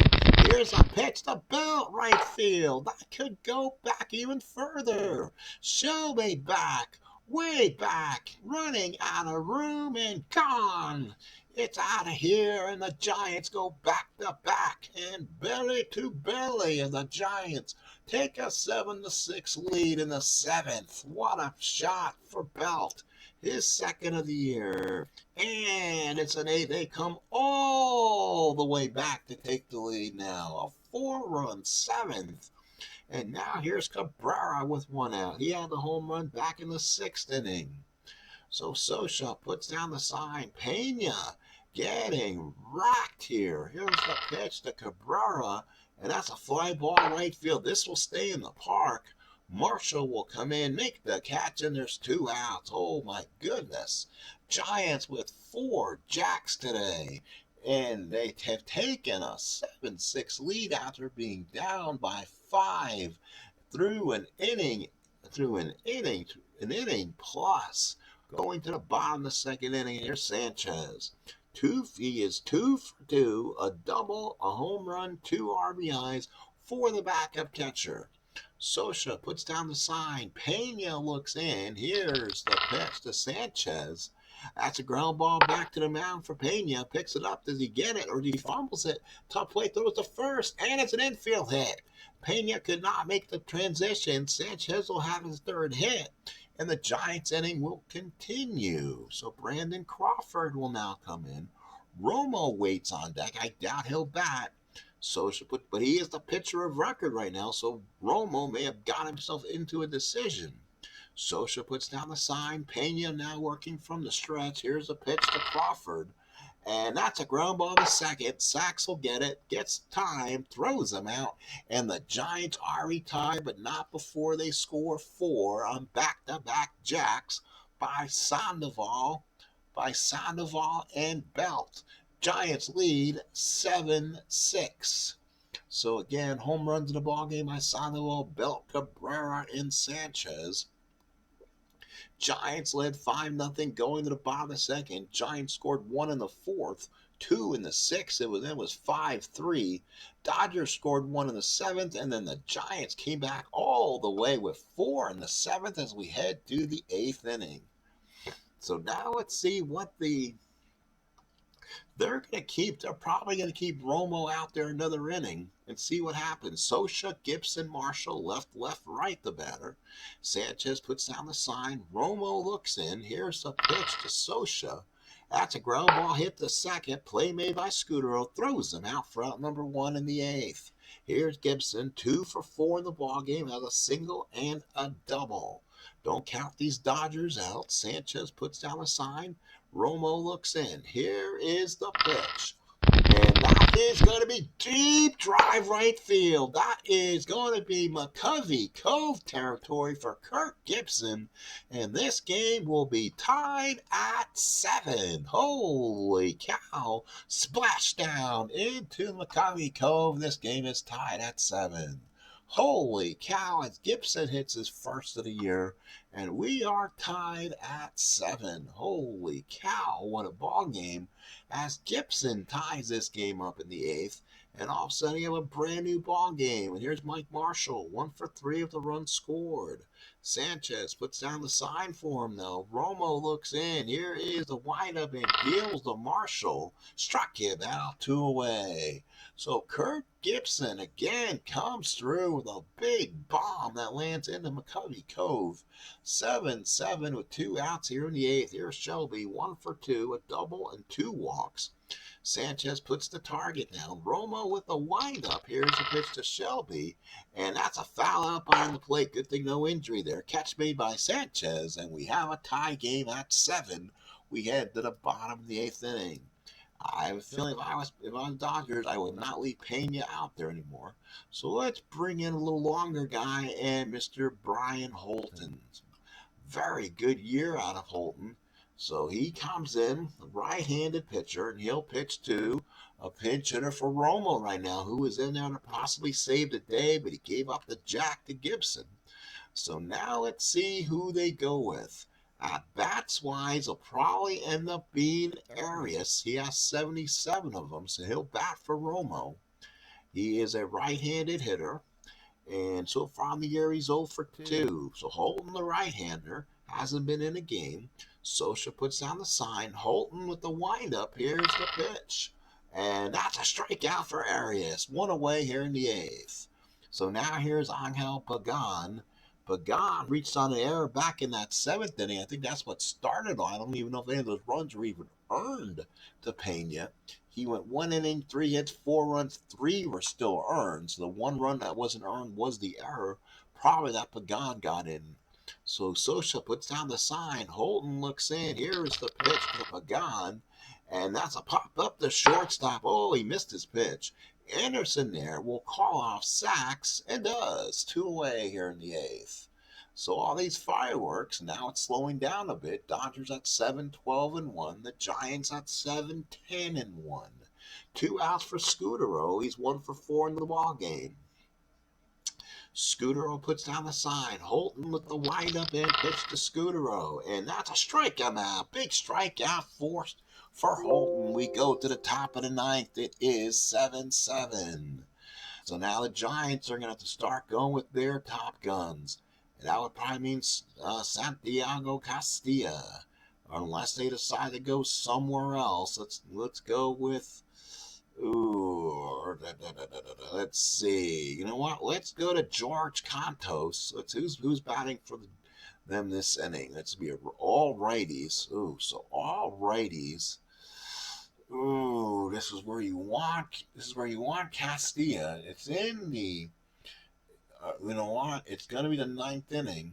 Here's a pitch to Belt, right field. That could go back even further. She'll be back, way back, running out of room and gone. It's out of here, and the Giants go back to back, and belly to belly, and the Giants take a 7-6 lead in the seventh. What a shot for Belt, his second of the year. And it's an 8. They come all the way back to take the lead now. A 4-run seventh. And now here's Cabrera with 1 out. He had the home run back in the 6th inning. So Scioscia puts down the sign. Pena getting racked here. Here's the pitch to Cabrera, and that's a fly ball right field. This will stay in the park. Marshall will come in, make the catch, and there's 2 outs. Oh, my goodness. Giants with 4 jacks today, and they have taken a 7-6 lead after being down by 5 through an inning plus. Going to the bottom of the second inning, here's Sanchez. He is 2 for 2, a double, a home run, 2 RBIs for the backup catcher. Scioscia puts down the sign. Pena looks in. Here's the pitch to Sanchez. That's a ground ball back to the mound for Pena. Picks it up. Does he get it or he fumbles it? Top play throws to first, and it's an infield hit. Pena could not make the transition. Sanchez will have his 3rd hit, and the Giants inning will continue. So Brandon Crawford will now come in. Romo waits on deck. I doubt he'll bat. But he is the pitcher of record right now, so Romo may have got himself into a decision. Scioscia puts down the sign. Pena now working from the stretch. Here's a pitch to Crawford. And that's a ground ball to second. Sachs will get it, gets time, throws them out, and the Giants are retired, but not before they score 4 on back-to-back jacks by Sandoval and Belt. Giants lead 7-6. So again, home runs in the ballgame by Sandoval, Belt, Cabrera, and Sanchez. Giants led 5-0 going to the bottom of the second. Giants scored 1 in the 4th, 2 in the 6th. It was 5-3. Dodgers scored 1 in the 7th, and then the Giants came back all the way with 4 in the 7th as we head to the 8th inning. So now let's see what they're probably going to keep Romo out there another inning and see what happens. Scioscia, Gibson, Marshall, left, right, the batter. Sanchez puts down the sign. Romo looks in. Here's the pitch to Scioscia. That's a ground ball hit to second. Play made by Scudero. Throws them out for out number 1 in the 8th. Here's Gibson, 2 for 4 in the ballgame. Has a single and a double. Don't count these Dodgers out. Sanchez puts down a sign. Romo looks in. Here is the pitch. And that is going to be deep drive right field. That is going to be McCovey Cove territory for Kirk Gibson. And this game will be tied at 7. Holy cow. Splashdown into McCovey Cove. This game is tied at 7. Holy cow, as Gibson hits his first of the year, and we are tied at 7. Holy cow, what a ball game, as Gibson ties this game up in the 8th, and all of a sudden you have a brand new ball game. And here's Mike Marshall, 1 for 3 of the runs scored. Sanchez puts down the sign for him, though. Romo looks in. Here is the windup and deals to Marshall. Struck him out, 2 away. So Kirk Gibson again comes through with a big bomb that lands into McCovey Cove. 7-7 with 2 outs here in the 8th. Here's Shelby, 1 for 2, a double and 2 walks. Sanchez puts the target down. Romo with the windup. Here's the pitch to Shelby, and that's a foul out behind the plate. Good thing no injury there. Catch made by Sanchez, and we have a tie game at 7. We head to the bottom of the 8th inning. I have a feeling if I was Dodgers, I would not leave Pena out there anymore. So let's bring in a little longer guy and Mr. Brian Holton. Very good year out of Holton. So he comes in, right-handed pitcher, and he'll pitch to a pinch hitter for Romo right now, who is in there to possibly save the day, but he gave up the jack to Gibson. So now let's see who they go with. At bats-wise, will probably end up being Arias. He has 77 of them, so he'll bat for Romo. He is a right-handed hitter, and so far in the year, he's 0 for 2. So Holton, the right-hander, hasn't been in a game. Socha puts down the sign. Holton with the windup. Here's the pitch. And that's a strikeout for Arias. 1 away here in the 8th. So now here's Angel Pagan. Pagan reached on an error back in that 7th inning. I think that's what started on. I don't even know if any of those runs were even earned to Pena. He went 1 inning, 3 hits, 4 runs, 3 were still earned. So the 1 run that wasn't earned was the error. Probably that Pagan got in. So Socha puts down the sign. Holton looks in. Here is the pitch to Pagan. And that's a pop up the shortstop. Oh, he missed his pitch. Anderson there will call off sacks and does. 2 away here in the 8th. So all these fireworks, now it's slowing down a bit. Dodgers at 7-12-1. The Giants at 7-10-1. 2 outs for Scudero. He's 1 for 4 in the ball game. Scudero puts down the sign. Holton with the windup and pitch to Scudero. And that's a strikeout now. Big strikeout forced for Holton. We go to the top of the 9th. It is 7-7. So now the Giants are going to have to start going with their top guns. And that would probably mean Santiago Castilla. Unless they decide to go somewhere else. Let's go with... let's see. You know what? Let's go to George Contos. Who's batting for them this inning. Let's be all righties. So all righties. This is where you want Castilla. It's in the. You know what? It's gonna be the 9th inning,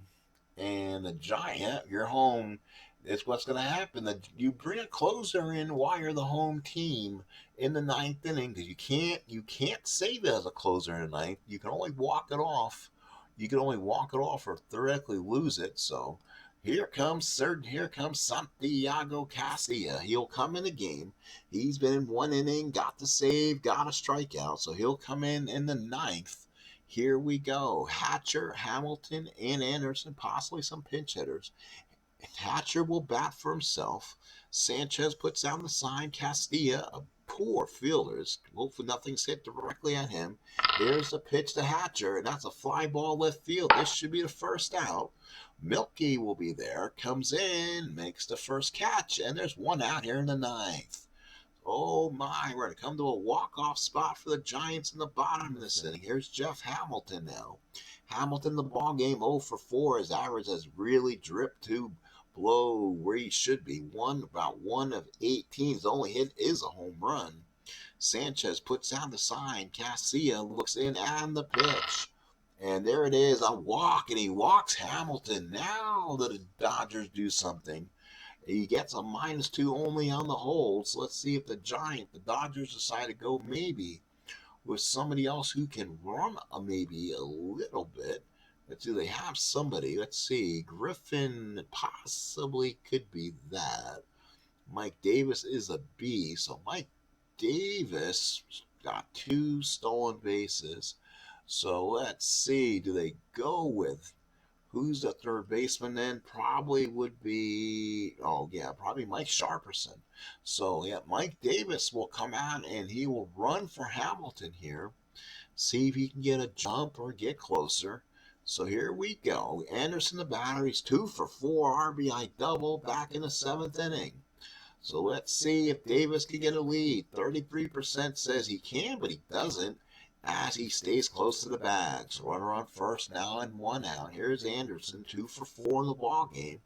and the Giant. You're home. It's what's going to happen. That you bring a closer in while you're the home team in the 9th inning, because you can't save it as a closer in the 9th. You can only walk it off. Or theoretically lose it. So here comes Santiago Castilla. He'll come in the game. He's been in 1 inning, got the save, got a strikeout. So he'll come in the 9th. Here we go. Hatcher, Hamilton, and Anderson, possibly some pinch hitters. Hatcher will bat for himself. Sanchez puts down the sign. Castilla, a poor fielder. Hopefully nothing's hit directly at him. Here's the pitch to Hatcher, and that's a fly ball left field. This should be the first out. Milky will be there. Comes in, makes the first catch, and there's 1 out here in the 9th. Oh my, we're going to come to a walk-off spot for the Giants in the bottom of this inning. Here's Jeff Hamilton now. Hamilton, the ball game 0 for 4. His average has really dripped to below where he should be. About 1 of 18. His only hit is a home run. Sanchez puts down the sign. Castilla looks in and the pitch. And there it is, a walk, and he walks Hamilton. Now the Dodgers do something. He gets a -2 only on the hold. So let's see if the Dodgers decide to go maybe with somebody else who can run maybe a little bit. Let's see, they have somebody. Let's see. Griffin possibly could be that. Mike Davis is a B, so Mike Davis got 2 stolen bases. So let's see. Do they go with who's the third baseman then? Probably would be, oh yeah, probably Mike Sharperson. So yeah, Mike Davis will come out and he will run for Hamilton here. See if he can get a jump or get closer. So here we go. Anderson, the batter, he's 2 for 4, RBI double back in the 7th inning. So let's see if Davis can get a lead. 33% says he can, but he doesn't as he stays close to the bag. So runner on first now and 1 out. Here's Anderson, 2 for 4 in the ball game.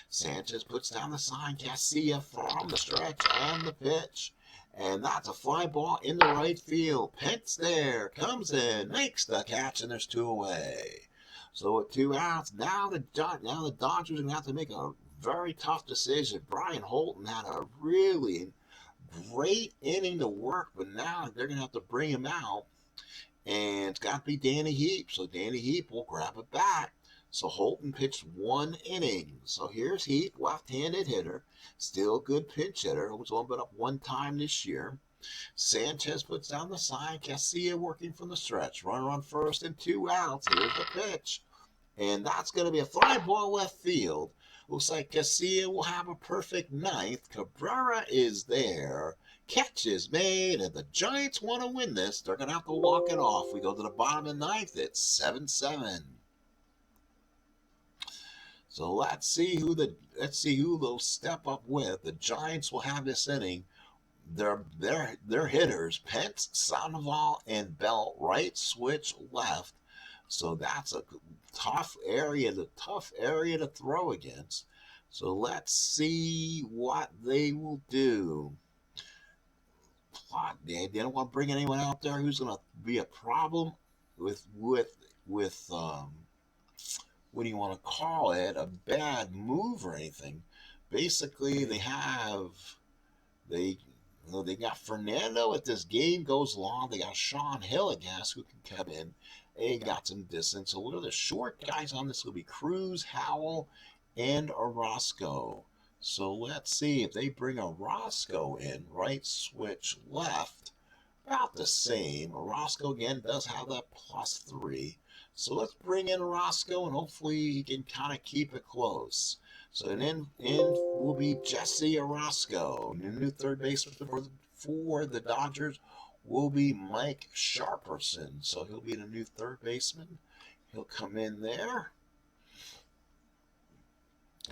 Sanchez puts down the sign. Casilla from the stretch and the pitch. And that's a fly ball in the right field. Pence there, comes in, makes the catch, and there's 2 away. So with 2 outs, now the Dodgers are going to have to make a very tough decision. Brian Holton had a really great inning to work, but now they're going to have to bring him out. And it's got to be Danny Heap. So Danny Heap will grab it back. So Holton pitched 1 inning. So here's Heap, left-handed hitter. Still a good pinch hitter. Who's only been up 1 time this year. Sanchez puts down the sign. Casilla working from the stretch. Runner on first and 2 outs. Here's the pitch. And that's going to be a fly ball left field. Looks like Casilla will have a perfect 9th. Cabrera is there. Catch is made, and the Giants want to win this. They're going to have to walk it off. We go to the bottom of the 9th. It's 7-7. So let's see who they'll step up with. The Giants will have this inning. Their hitters, Pence, Sandoval, and Belt, right switch left. So that's a tough area to throw against. So let's see what they will do. They don't want to bring anyone out there who's going to be a problem with what do you want to call it, a bad move or anything. Basically, they got Fernando if this game goes long. They got Sean Hill, I guess, who can come in. They got some distance. So what are the short guys on this? Will be Cruz, Howell, and Orozco. So let's see if they bring Orozco in. Right switch left. About the same. Orozco again does have that +3. So let's bring in Orozco and hopefully he can kind of keep it close. So in will be Jesse Orozco. The new third baseman for the Dodgers will be Mike Sharperson. So he'll be the new third baseman. He'll come in there.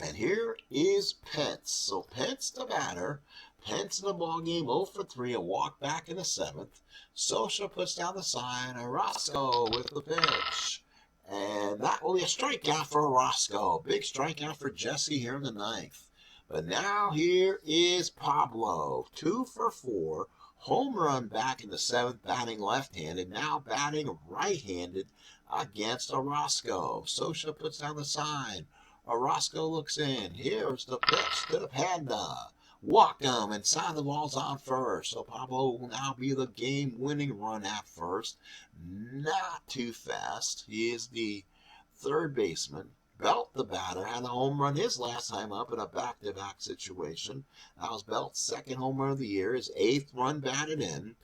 And here is Pence. So Pence the batter. Pence in the ball game 0 for 3. A walk back in the 7th. Sosa puts down the sign. Orozco with the pitch. And that will be a strikeout for Orozco. Big strikeout for Jesse here in the 9th. But now here is Pablo. 2 for 4. Home run back in the 7th, batting left-handed. Now batting right-handed against Orozco. Sosa puts down the sign. Orozco looks in. Here's the pitch to the Panda. Walked him, and Sandoval's on first. So Pablo will now be the game-winning run at first. Not too fast. He is the third baseman. Belt, the batter, had a home run his last time up in a back-to-back situation. That was Belt's 2nd home run of the year. His 8th run batted in.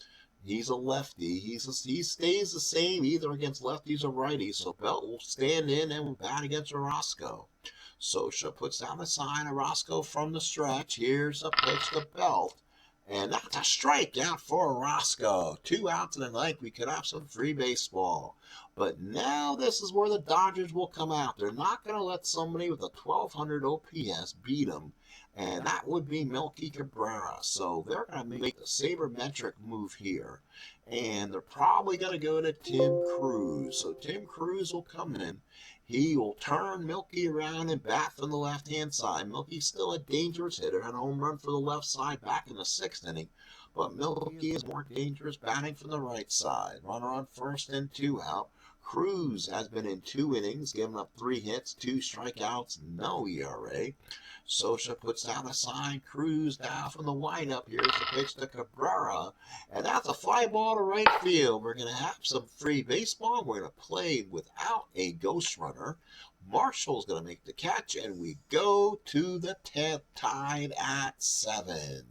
He's a lefty. He stays the same either against lefties or righties. So Belt will stand in and will bat against Orozco. Sosa puts down the sign. Orozco from the stretch. Here's a pitch to Belt. And that's a strikeout for Orozco. 2 outs in the 9th. We could have some free baseball. But now this is where the Dodgers will come out. They're not going to let somebody with a 1200 OPS beat them. And that would be Melky Cabrera. So they're going to make the sabermetric move here. And they're probably going to go to Tim Cruz. So Tim Cruz will come in. He will turn Melky around and bat from the left-hand side. Melky's still a dangerous hitter. Had a home run for the left side back in the 6th inning. But Melky is more dangerous batting from the right side. Runner on first and 2 out. Cruz has been in 2 innings, giving up 3 hits, 2 strikeouts, no ERA. Socha puts down the sign. Cruz down from the windup. Here's the pitch to Cabrera. And that's a fly ball to right field. We're going to have some free baseball. We're going to play without a ghost runner. Marshall's going to make the catch. And we go to the 10th, tied at 7.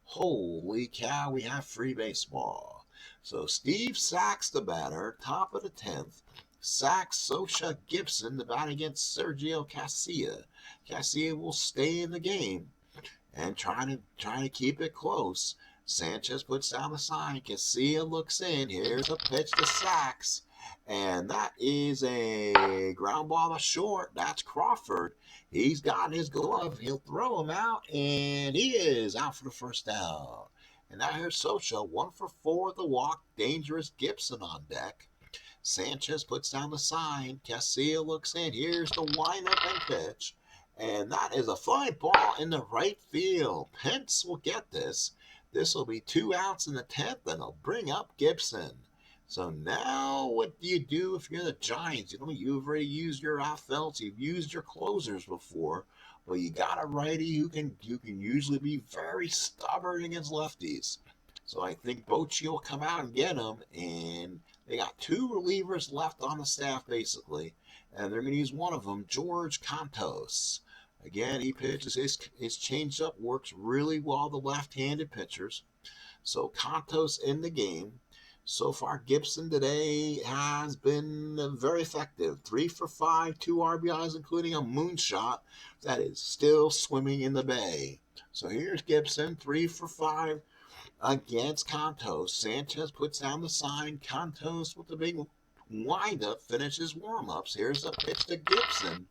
Holy cow, we have free baseball. So Steve Sachs, the batter, top of the 10th. Sachs, Socha, Gibson, the bat against Sergio Casilla. Casilla will stay in the game and trying to keep it close. Sanchez puts down the sign. Casilla looks in. Here's a pitch to Sachs. And that is a ground ball to short. That's Crawford. He's got his glove. He'll throw him out, and he is out for the first down. And now here's Socha, 1 for 4 at the walk. Dangerous Gibson on deck. Sanchez puts down the sign. Casilla looks in. Here's the windup and pitch. And that is a fly ball in the right field. Pence will get this. This will be 2 outs in the 10th, and he'll bring up Gibson. So now what do you do if you're the Giants? You've already used your outfields. You've used your closers before. Well, you got a righty who can usually be very stubborn against lefties. So I think Bochy will come out and get him, and they got 2 relievers left on the staff, basically, and they're going to use one of them, George Cantos. Again, he pitches. His changeup works really well, the left-handed pitchers. So Cantos in the game. So far, Gibson today has been very effective. 3 for 5, 2 RBIs, including a moonshot that is still swimming in the bay. So here's Gibson, 3 for 5. Against Cantos. Sanchez puts down the sign. Cantos with the big windup finishes warm-ups. Here's the pitch to Gibson.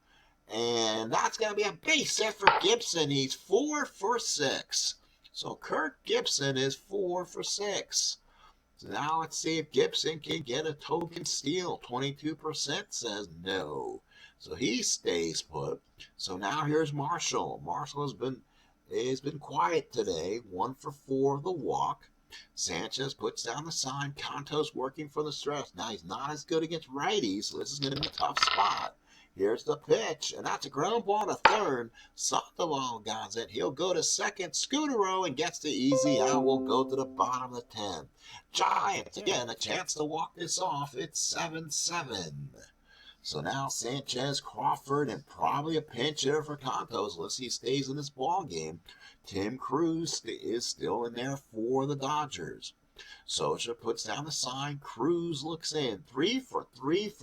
And that's going to be a base hit for Gibson. He's 4 for 6. So Kurt Gibson is 4 for 6. So now let's see if Gibson can get a token steal. 22% says no. So he stays put. So now here's Marshall. Marshall has been quiet today. 1 for 4 the walk. Sanchez puts down the sign. Cantos working for the stretch. Now he's not as good against righties, so this is going to be a tough spot. Here's the pitch, and that's a ground ball to third. Sandoval got it. He'll go to second. Scudero and gets the easy out. We'll go to the bottom of the 10th. Giants, again, a chance to walk this off. It's 7-7. So now Sanchez, Crawford, and probably a pinch hitter for Cantos unless he stays in this ball game. Tim Cruz is still in there for the Dodgers. Socha puts down the sign. Cruz looks in. 3 for 3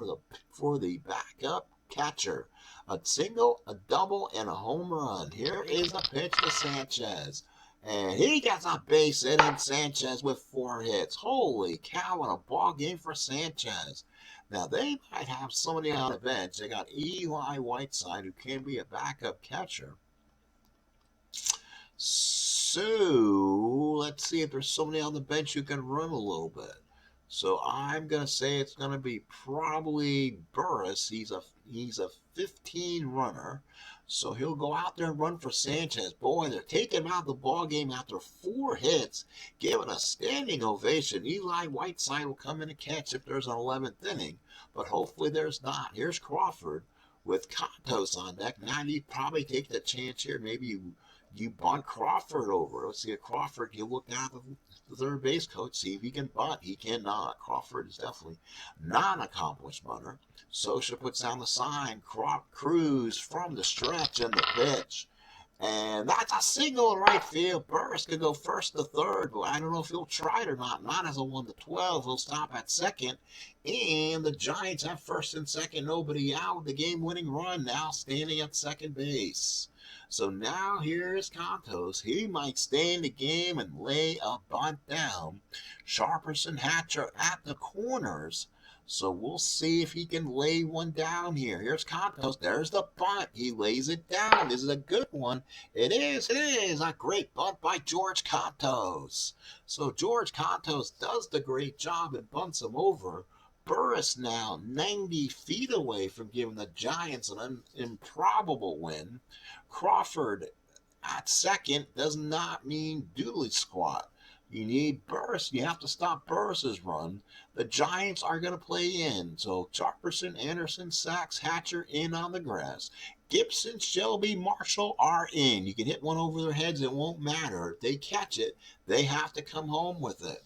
for the backup catcher. A single, a double, and a home run. Here is the pitch to Sanchez. And he gets a base hit, and Sanchez with 4 hits. Holy cow, what a ball game for Sanchez. Now, they might have somebody on the bench. They got Eli Whiteside, who can be a backup catcher. So, let's see if there's somebody on the bench who can run a little bit. So, I'm going to say it's going to be probably Burris. He's a 15 runner. So, he'll go out there and run for Sanchez. Boy, they're taking him out of the ball game after 4 hits, giving a standing ovation. Eli Whiteside will come in and catch if there's an 11th inning, but hopefully there's not. Here's Crawford with Cantos on deck. Now you probably take the chance here. Maybe you bunt Crawford over. Let's see if Crawford, you look down at the third base coach, see if he can bunt. He cannot. Crawford is definitely not an accomplished bunter. Socha puts down the sign. Cruz from the stretch and the pitch. And that's a single in right field. Burris could go first to third, but I don't know if he'll try it or not. Not as a 1-12. He'll stop at second. And the Giants have first and second. Nobody out. The game-winning run now standing at second base. So now here's Cantos. He might stay in the game and lay a bunt down. Sharperson, Hatcher at the corners. So we'll see if he can lay one down here. Here's Cantos. There's the bunt. He lays it down. This is a good one. It is a great bunt by George Cantos. So George Cantos does the great job and bunts him over. Burris now 90 feet away from giving the Giants an improbable win. Crawford at second does not mean doodly squat. You need Burris. You have to stop Burris's run. The Giants are going to play in. So Sharperson, Anderson, Sachs, Hatcher in on the grass. Gibson, Shelby, Marshall are in. You can hit one over their heads. It won't matter. If they catch it, they have to come home with it.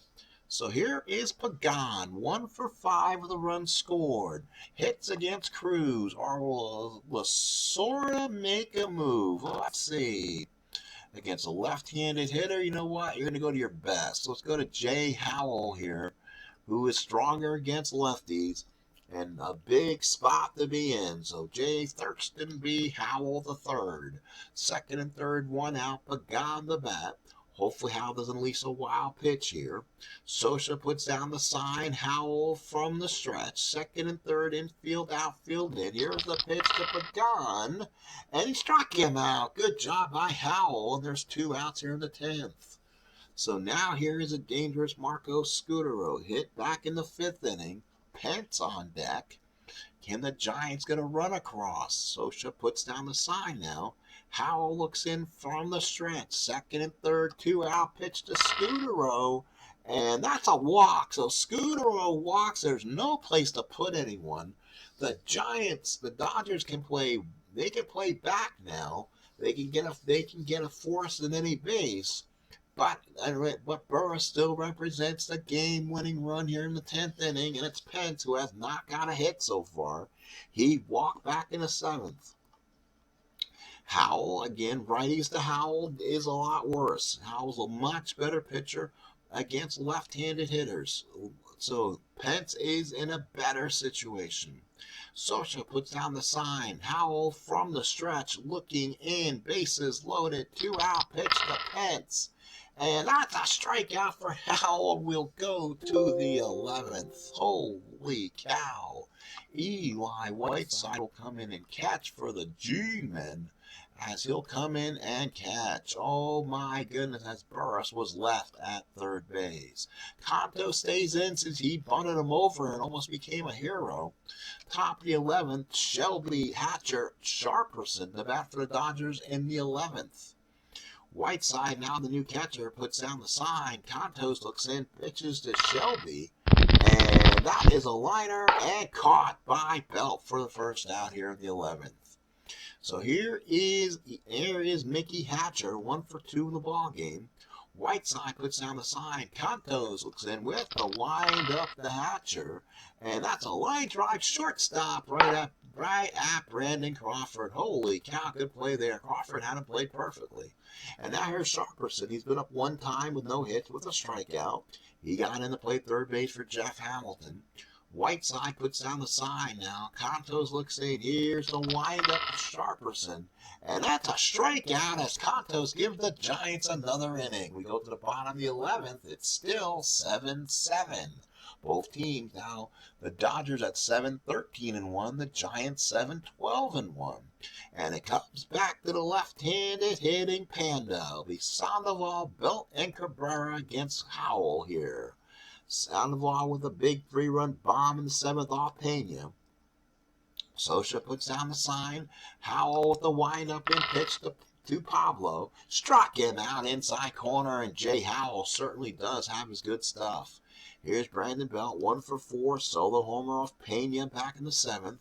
So here is Pagan, 1 for 5 of the runs scored. Hits against Cruz. Or will Lasorda make a move? Let's see. Against a left-handed hitter, you know what? You're going to go to your best. Let's go to Jay Howell here, who is stronger against lefties. And a big spot to be in. So Jay Thurston B. Howell the third. Second and third, one out. Pagan the bat. Hopefully Howell doesn't release a wild pitch here. Socha puts down the sign. Howell from the stretch. Second and third, infield, outfield, in. Here's the pitch to Pagan. And he struck him out. Good job by Howell. And there's 2 outs here in the 10th. So now here is a dangerous Marco Scutero. Hit back in the 5th inning. Pence on deck. Can the Giants get a run across? Socha puts down the sign now. Howell looks in from the stretch. Second and third, 2 out pitch to Scutero. And that's a walk. So Scutero walks. There's no place to put anyone. The Giants, the Dodgers can play. They can play back now. They can get a force in any base. But Burris still represents the game-winning run here in the 10th inning, and it's Pence who has not got a hit so far. He walked back in the 7th. Howell, again, righties to Howell is a lot worse. Howell's a much better pitcher against left-handed hitters. So Pence is in a better situation. Socha puts down the sign. Howell from the stretch, looking in, bases loaded, 2 out pitch to Pence. And that's a strikeout for Howell. We'll go to the 11th. Holy cow. Eli Whiteside will come in and catch for the G-men as he'll come in and catch. Oh my goodness, as Burris was left at third base. Conto stays in since he bunted him over and almost became a hero. Top of the 11th, Shelby, Hatcher, Sharperson, the bat for the Dodgers in the 11th. Whiteside, now the new catcher, puts down the sign. Contos looks in, pitches to Shelby. And that is a liner and caught by Belt for the first out here in the 11th. So here is Mickey Hatcher, 1 for 2 in the ball game. Whiteside puts down the sign. Contos looks in with the wind up the Hatcher. And that's a line drive shortstop right at Brandon Crawford. Holy cow, good play there. Crawford had him played perfectly. And now here's Sharperson. He's been up 1 time with no hits with a strikeout. He got in to play third base for Jeff Hamilton. Whiteside puts down the sign now. Contos looks in. Here's the windup to Sharperson. And that's a strikeout as Contos gives the Giants another inning. We go to the bottom of the 11th. It's still 7-7. Both teams now, the Dodgers at 7-13-1, the Giants 7-12-1. And it comes back to the left-handed hitting Panda. It'll be Sandoval, Belt, and Cabrera against Howell here. Sandoval with a big 3-run bomb in the 7th off Pena. Socha puts down the sign. Howell with the windup and pitch to Pablo. Struck him out inside corner, and Jay Howell certainly does have his good stuff. Here's Brandon Belt, 1 for 4, solo homer off Pena back in the 7th.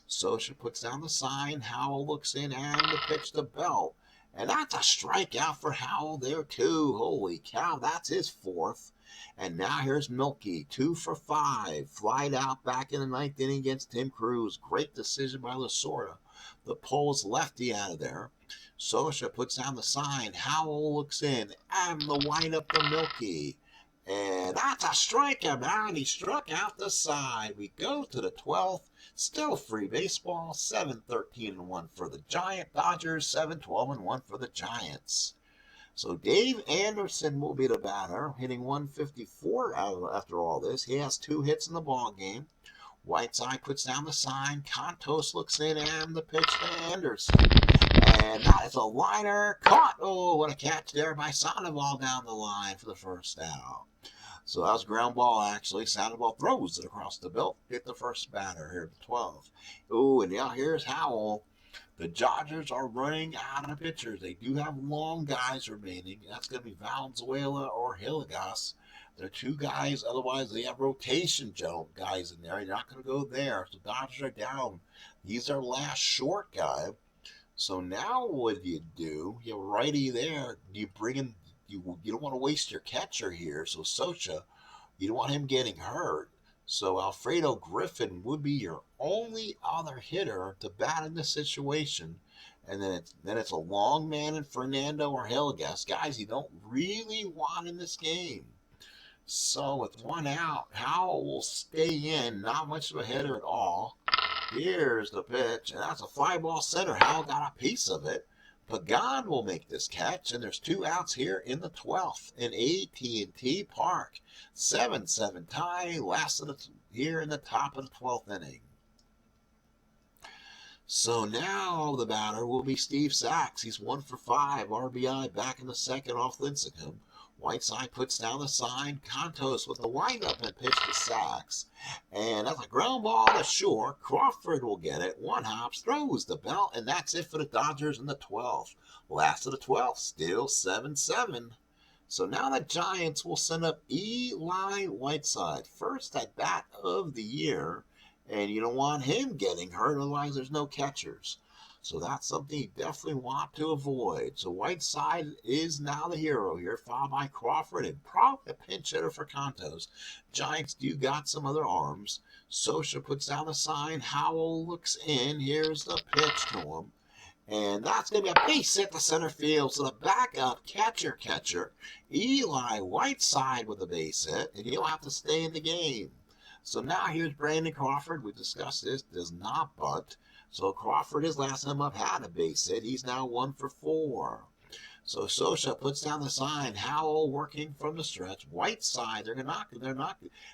Socha puts down the sign. Howell looks in and the pitch to Belt. And that's a strikeout for Howell there too. Holy cow, that's his 4th. And now here's Milky, 2 for 5. Flied out back in the 9th inning against Tim Cruz. Great decision by Lasorda. The Poles lefty out of there. Socha puts down the sign. Howell looks in and the windup to Milky. And that's a strikeout now, and he struck out the side. We go to the 12th. Still free baseball. 7-13-1 for the Dodgers. 7-12-1 for the Giants. So Dave Anderson will be the batter, hitting 154 after all this. He has 2 hits in the ball game. Whiteside puts down the sign. Contos looks in and the pitch to Anderson. And that is a liner caught. Oh, what a catch there by Sandoval down the line for the first out. So that was a ground ball, actually. Sandoval throws it across the belt. Hit the first batter here at the 12th. Oh, and now here's Howell. The Dodgers are running out of pitchers. They do have long guys remaining. That's going to be Valenzuela or Hillegas. They're two guys. Otherwise, they have rotation guys in there. You're not going to go there. So Dodgers are down. He's their last short guy. So now what do? You have a righty there. You bring in. You don't want to waste your catcher here. So Socha, you don't want him getting hurt. So Alfredo Griffin would be your only other hitter to bat in this situation. And then it's a long man in Fernando or Hillegas, guys you don't really want in this game. So with one out, Howell will stay in, not much of a hitter at all. Here's the pitch, and that's a fly ball center. Howell got a piece of it. Pagan will make this catch, and there's 2 outs here in the 12th in AT&T Park. 7-7 tie, last of here in the top of the 12th inning. So now the batter will be Steve Sachs. He's 1 for 5, RBI back in the second off Lincecum. Whiteside puts down the sign. Contos with the windup and pitch to Sachs. And that's a ground ball to short. Crawford will get it. One hops, throws the belt, and that's it for the Dodgers in the 12th. Last of the 12th, still 7-7. So now the Giants will send up Eli Whiteside. First at bat of the year. And you don't want him getting hurt, otherwise there's no catchers. So that's something you definitely want to avoid. So Whiteside is now the hero here, followed by Crawford and probably a pinch hitter for Contos. Giants do got some other arms. Socha puts down the sign. Howell looks in. Here's the pitch to him. And that's going to be a base hit to center field. So the backup catcher, Eli Whiteside with a base hit, and he'll have to stay in the game. So now here's Brandon Crawford. We discussed this. Does not bunt. So Crawford, his last time up, had a base hit. He's now 1 for 4. So Socha puts down the sign. Howell working from the stretch. Whiteside, they're not.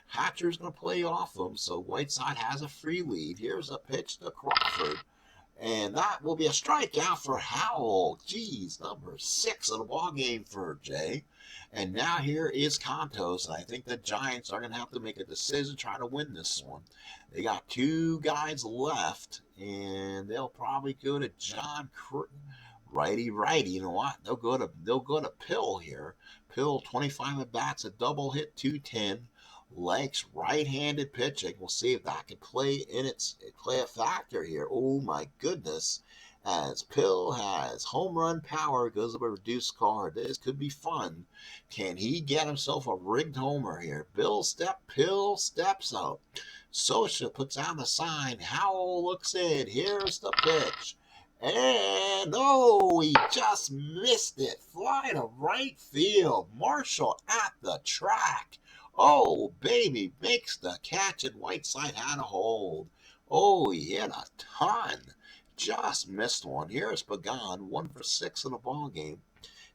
Hatcher's going to play off him. So Whiteside has a free lead. Here's a pitch to Crawford. And that will be a strikeout for Howell. Geez, number 6 in the ball game for Jay. And now here is Contos, and I think the Giants are going to have to make a decision trying to win this one. They got 2 guys left, and they'll probably go to John righty. You know what? They'll go to Pill here. Pill 25 at bats, a double hit, 210. Likes right-handed pitching. We'll see if that can play a factor here. Oh my goodness. As Pill has home run power because of a reduced card. This could be fun. Can he get himself a rigged homer here? Pill steps up. Socha puts on the sign. Howell looks in. Here's the pitch. And he just missed it. Fly to right field. Marshall at the track. Oh, baby, makes the catch, and Whiteside had a hold. Oh, he hit a ton. Just missed one. Here's Pagan, 1 for 6 in the ball game.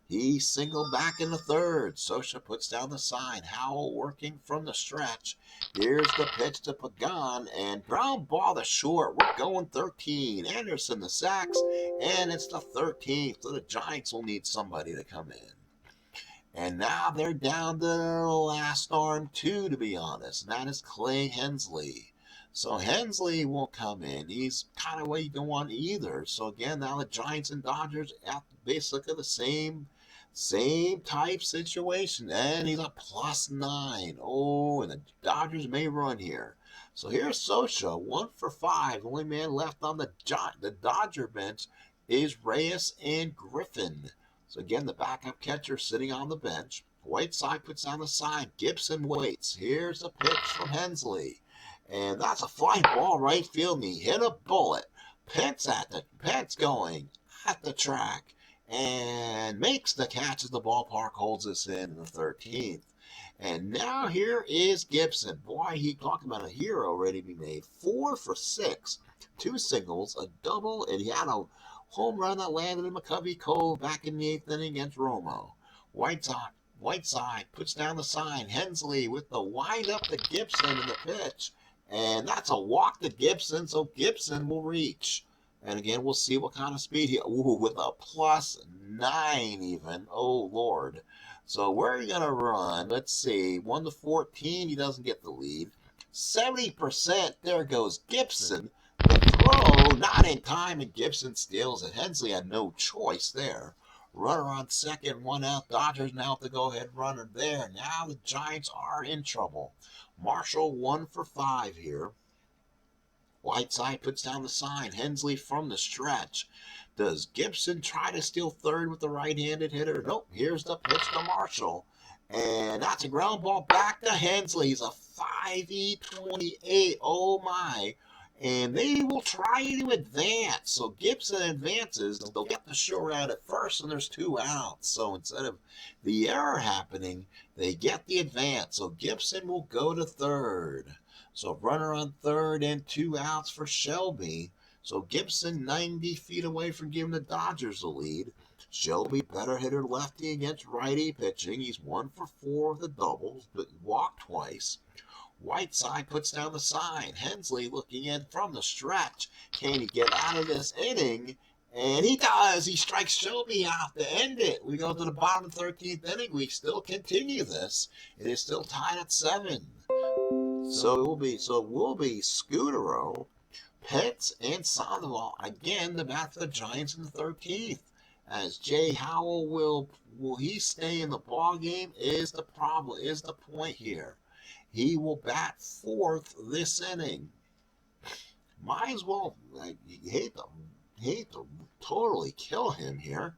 He singled back in the third. Socha puts down the sign. Howell working from the stretch. Here's the pitch to Pagan, and ground ball to short. We're going 13. Anderson the sacks, and it's the 13th. So the Giants will need somebody to come in. And now they're down to the last arm, too, to be honest. And that is Clay Hensley. So Hensley won't come in. He's kind of what you don't want either. So again, now the Giants and Dodgers at basically the same type situation. And he's a +9. Oh, and the Dodgers may run here. So here's Socha, 1 for 5. The only man left on the Dodger bench is Reyes and Griffin. So again, the backup catcher sitting on the bench. Whiteside puts on the sign. Gibson waits. Here's a pitch from Hensley. And that's a fly ball right field, and he hit a bullet. Pence going at the track and makes the catch as the ballpark holds us in the 13th. And now here is Gibson. Boy, he talking about a hero ready to be made. 4 for 6. 2 singles, a double, and he had a home run that landed in McCovey Cove back in the 8th inning against Romo. Whiteside puts down the sign. Hensley with the wind up to Gibson in the pitch. And that's a walk to Gibson, so Gibson will reach. And again, we'll see what kind of speed he... Ooh, with a +9 even. Oh, Lord. So where are you going to run? Let's see. 1 to 14, he doesn't get the lead. 70%, there goes Gibson. The throw, not in time, and Gibson steals it. Hensley had no choice there. Runner on second, one out. Dodgers now the go-ahead runner there. Now the Giants are in trouble. Marshall 1 for 5 here. Whiteside puts down the sign. Hensley from the stretch. Does Gibson try to steal third with the right-handed hitter? Nope. Here's the pitch to Marshall. And that's a ground ball back to Hensley. He's a 5-28. Oh, my. And they will try to advance. So Gibson advances. They'll get the short out at first, and there's 2 outs. So instead of the error happening, they get the advance. So Gibson will go to third. So runner on third and 2 outs for Shelby. So Gibson 90 feet away from giving the Dodgers the lead. Shelby, better hitter lefty against righty pitching. He's 1 for 4 with the doubles, but walked twice. Whiteside puts down the sign. Hensley looking in from the stretch. Can he get out of this inning? And he does. He strikes Shelby out to end it. We go to the bottom of the 13th inning. We still continue this. It is still tied at 7. So it will be Scutaro, Pitts, and Sandoval again to bat for the Giants in the 13th. As Jay Howell will he stay in the ball game is the point here. He will bat 4th this inning. Might as well, hate to totally kill him here.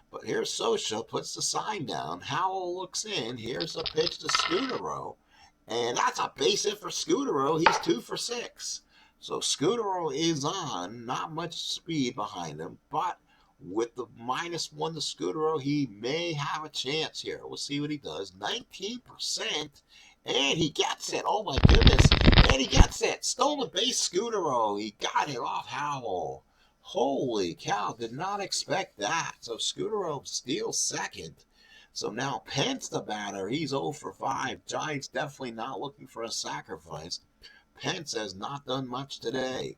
But here's Sosha, puts the sign down. Howell looks in. Here's a pitch to Scutaro. And that's a base hit for Scutaro. He's 2 for 6. So Scutaro is on. Not much speed behind him. But with the -1 to Scutaro, he may have a chance here. We'll see what he does. 19%. And he gets it. Oh, my goodness. And he gets it. Stolen base, Scutaro. He got it off Howell. Holy cow. Did not expect that. So Scutaro steals second. So now Pence the batter. He's 0 for 5. Giants definitely not looking for a sacrifice. Pence has not done much today.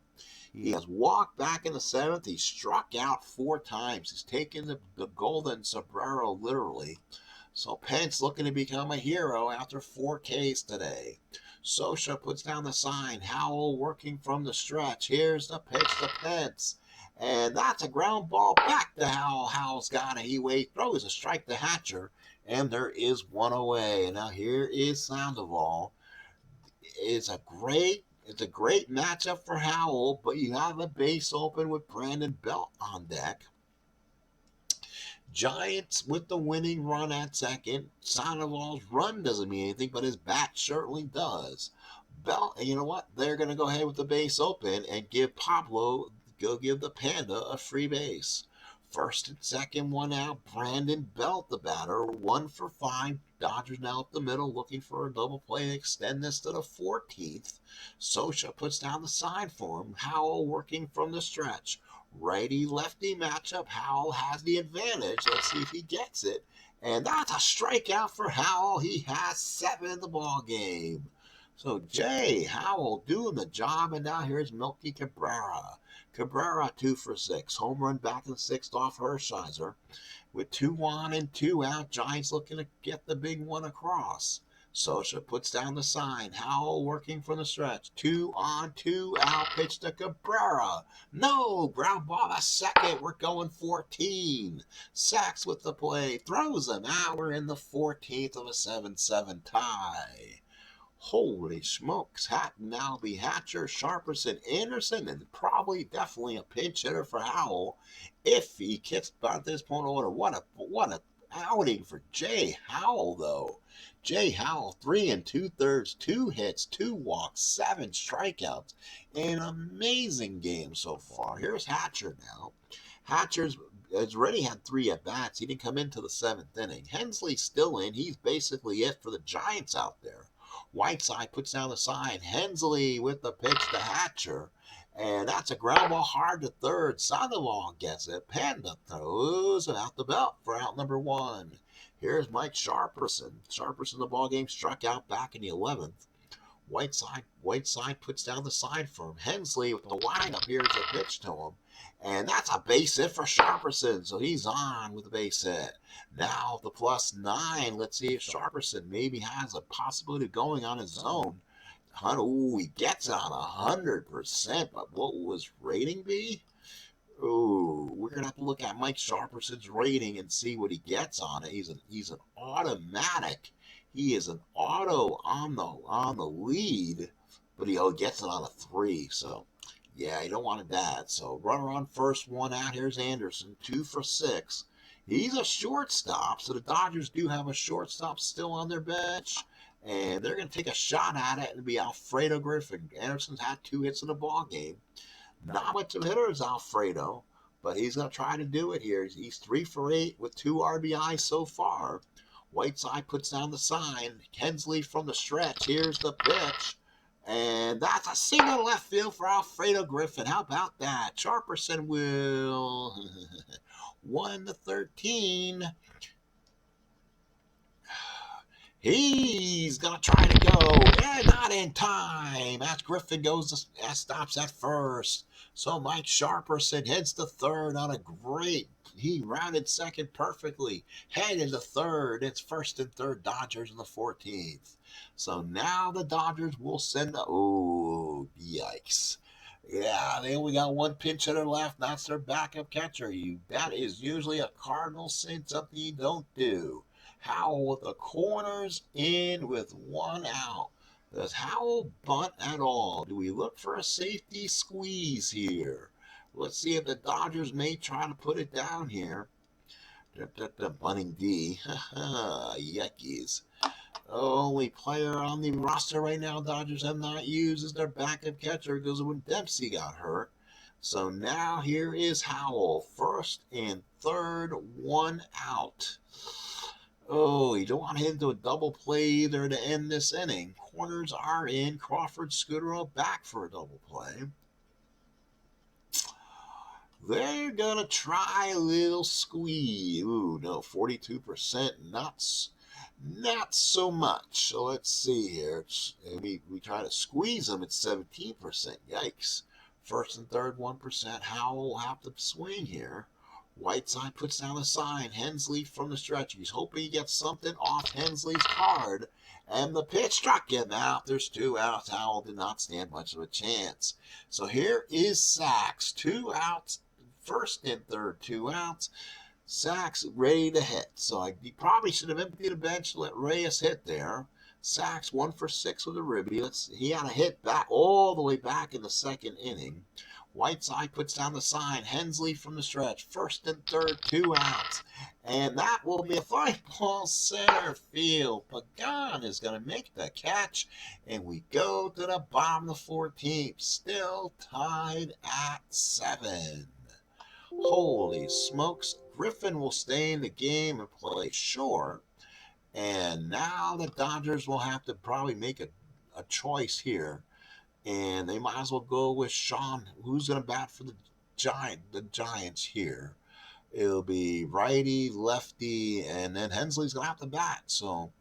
He has walked back in the 7th. He struck out 4 times. He's taken the golden sombrero literally. So Pence looking to become a hero after 4 Ks today. Sosha puts down the sign. Howell working from the stretch. Here's the pitch to Pence. And that's a ground ball back to Howell. Howell's got it. He throws a strike to Hatcher. And there is 1 away. And now here is Sandoval. It's a great matchup for Howell, but you have a base open with Brandon Belt on deck. Giants with the winning run at second. Sandoval's run doesn't mean anything, but his bat certainly does. Belt, you know what? They're going to go ahead with the base open and give the Panda a free base. First and second, 1 out. Brandon Belt, the batter, 1 for 5. Dodgers now up the middle looking for a double play and extend this to the 14th. Sosha puts down the sign for him. Howell working from the stretch. Righty-lefty matchup. Howell has the advantage. Let's see if he gets it. And that's a strikeout for Howell. He has 7 in the ball game. So Jay Howell doing the job, and now here's Melky Cabrera. Cabrera 2 for 6. Home run back in the 6th off Hershiser. With 2 on and 2 out, Giants looking to get the big one across. Sosha puts down the sign. Howell working from the stretch. 2 on, 2 out. Pitch to Cabrera. No, ground ball to second. We're going 14. Sacks with the play. Throws him out. We're in the 14th of a 7-7 tie. Holy smokes. Now be Hatcher, Sharperson, Anderson, and definitely a pinch hitter for Howell if he kicks by this point order. What a outing for Jay Howell, though. Jay Howell, 3 2/3, 2 hits, 2 walks, 7 strikeouts. An amazing game so far. Here's Hatcher now. Hatcher's has already had 3 at-bats. He didn't come into the 7th inning. Hensley's still in. He's basically it for the Giants out there. Whiteside puts down the sign. Hensley with the pitch to Hatcher. And that's a ground ball hard to third. Sandoval gets it. Panda throws out the belt for out number 1. Here's Mike Sharperson. Sharperson, the ball game, struck out back in the 11th. Whiteside puts down the sign for him. Hensley with the windup. Here's a pitch to him. And that's a base hit for Sharperson. So he's on with the base hit. Now the +9. Let's see if Sharperson maybe has a possibility of going on his own. Ooh, he gets on 100%, but what will his rating be? Ooh, we're gonna have to look at Mike Sharperson's rating and see what he gets on it. He's an automatic. He is an auto on the lead, but he gets it on a 3. So yeah, you don't want that. So runner on first, one out. Here's Anderson, 2 for 6. He's a shortstop, so the Dodgers do have a shortstop still on their bench, and they're going to take a shot at it and be Alfredo Griffin. Anderson's had 2 hits in the ball game. Not much of a hitter is Alfredo, but he's going to try to do it here. He's 3 for 8 with 2 RBIs so far. Whiteside puts down the sign. Hensley from the stretch. Here's the pitch. And that's a single left field for Alfredo Griffin. How about that? Sharperson will 1-13. He's going to try to go, and not in time. As Griffin stops at first. So Mike Sharperson heads to third on a great. He rounded second perfectly. Headed to third. It's first and third Dodgers in the 14th. So now the Dodgers will send the. Oh, yikes. Yeah, they only got one pinch hitter left. That's their backup catcher. That is usually a Cardinal sin, something you don't do. Howell with the corners in with 1 out. Does Howell bunt at all? Do we look for a safety squeeze here? Let's see if the Dodgers may try to put it down here. The bunting D. Yuckies. Only player on the roster right now Dodgers have not used as their backup catcher because of when Dempsey got hurt. So now here is Howell. First and third, 1 out. Oh, you don't want to hit into a double play either to end this inning. Corners are in. Crawford, Scudero back for a double play. They're going to try a little squeeze. Ooh, no, 42%. Not so much. So let's see here. We try to squeeze them at 17%. Yikes. First and third, 1%. Howell will have to swing here. Whiteside puts down the sign. Hensley from the stretch. He's hoping he gets something off Hensley's card. And the pitch struck him out. There's 2 outs. Howell did not stand much of a chance. So here is Sachs. 2 outs. First and third, 2 outs. Sachs ready to hit. So he probably should have emptied the bench to let Reyes hit there. Sachs 1 for 6 with a ribby. He had a hit back all the way back in the second inning. Whiteside puts down the sign. Hensley from the stretch. First and third, 2 outs. And that will be a fly ball center field. Pagan is going to make the catch. And we go to the bottom of the 14th. Still tied at 7. Holy smokes. Griffin will stay in the game and play short. And now the Dodgers will have to probably make a choice here. And they might as well go with Sean. Who's going to bat for the Giants here? It'll be righty, lefty, and then Hensley's going to have to bat. So,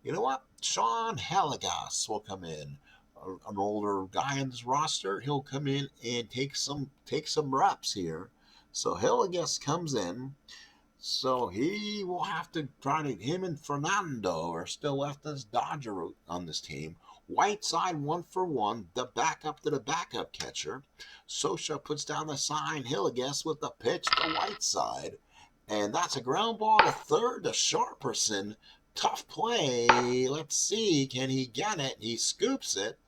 you know what? Sean Heligas will come in. An older guy on this roster. He'll come in and take some reps here. So Heligas comes in. So he will have to try to. Him and Fernando are still left as Dodger on this team. Whiteside 1 for 1, the backup to the backup catcher. Sosha puts down the sign. Hillegas with the pitch to Whiteside. And that's a ground ball to third to Sharperson. Tough play. Let's see. Can he get it? He scoops it.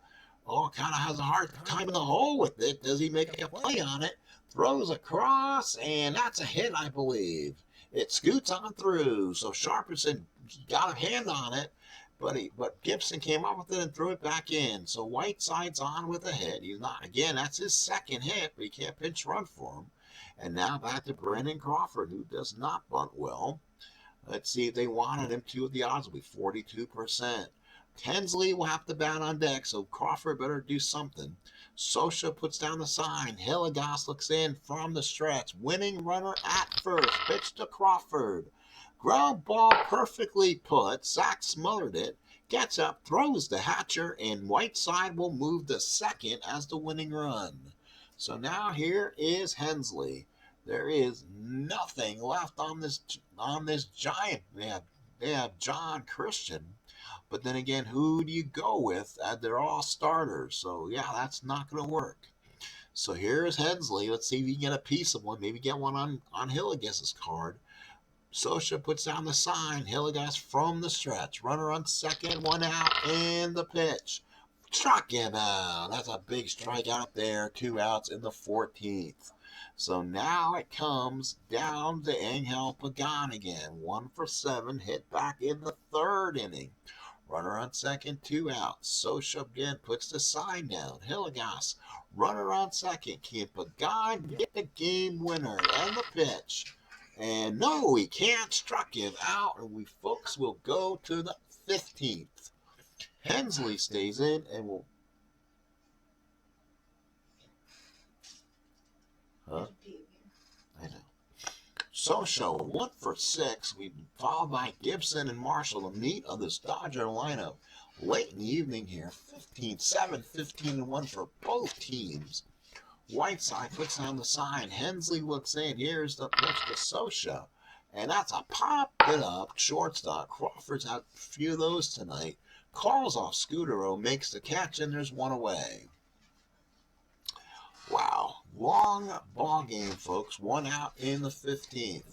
Oh, kind of has a hard time in the hole with it. Does he make a play on it? Throws across, and that's a hit, I believe. It scoots on through. So Sharperson got a hand on it. But Gibson came up with it and threw it back in. So Whiteside's on with a hit. He's not, again, that's his second hit, but he can't pinch run for him. And now back to Brandon Crawford, who does not bunt well. Let's see if they wanted him to. The odds will be 42%. Hensley will have to bat on deck, so Crawford better do something. Sosha puts down the sign. Hillegas looks in from the stretch. Winning runner at first. Pitch to Crawford. Ground ball perfectly put. Sachs smothered it. Gets up, throws the Hatcher, and Whiteside will move to second as the winning run. So now here is Hensley. There is nothing left on this Giant. They have John Christian. But then again, who do you go with? They're all starters. So, yeah, that's not going to work. So here's Hensley. Let's see if he can get a piece of one. Maybe get one on Hilligas's card. Sosha puts down the sign. Hilligas from the stretch. Runner on second, one out, and the pitch. Struck him out. That's a big strikeout there. 2 outs in the 14th. So now it comes down to Angel Pagan again. 1 for 7, hit back in the 3rd inning. Runner on second, 2 outs. Sosha again puts the sign down. Hilligas, runner on second. Can Pagan get the game winner and the pitch? And no, he can't. Struck him out, and we folks will go to the 15th. Hensley stays in and will. Huh? I know. Sosha 1 for 6. We've been followed by Gibson and Marshall, the meat of this Dodger lineup. Late in the evening here, 15-7, 15-1 for both teams. Whiteside puts down the sign. Hensley looks in. Here's the pitch to Sosha. And that's a pop it up shortstop. Crawford's had a few of those tonight. Calls off Scudero, makes the catch, and there's one away. Wow. Long ball game, folks. 1 out in the 15th.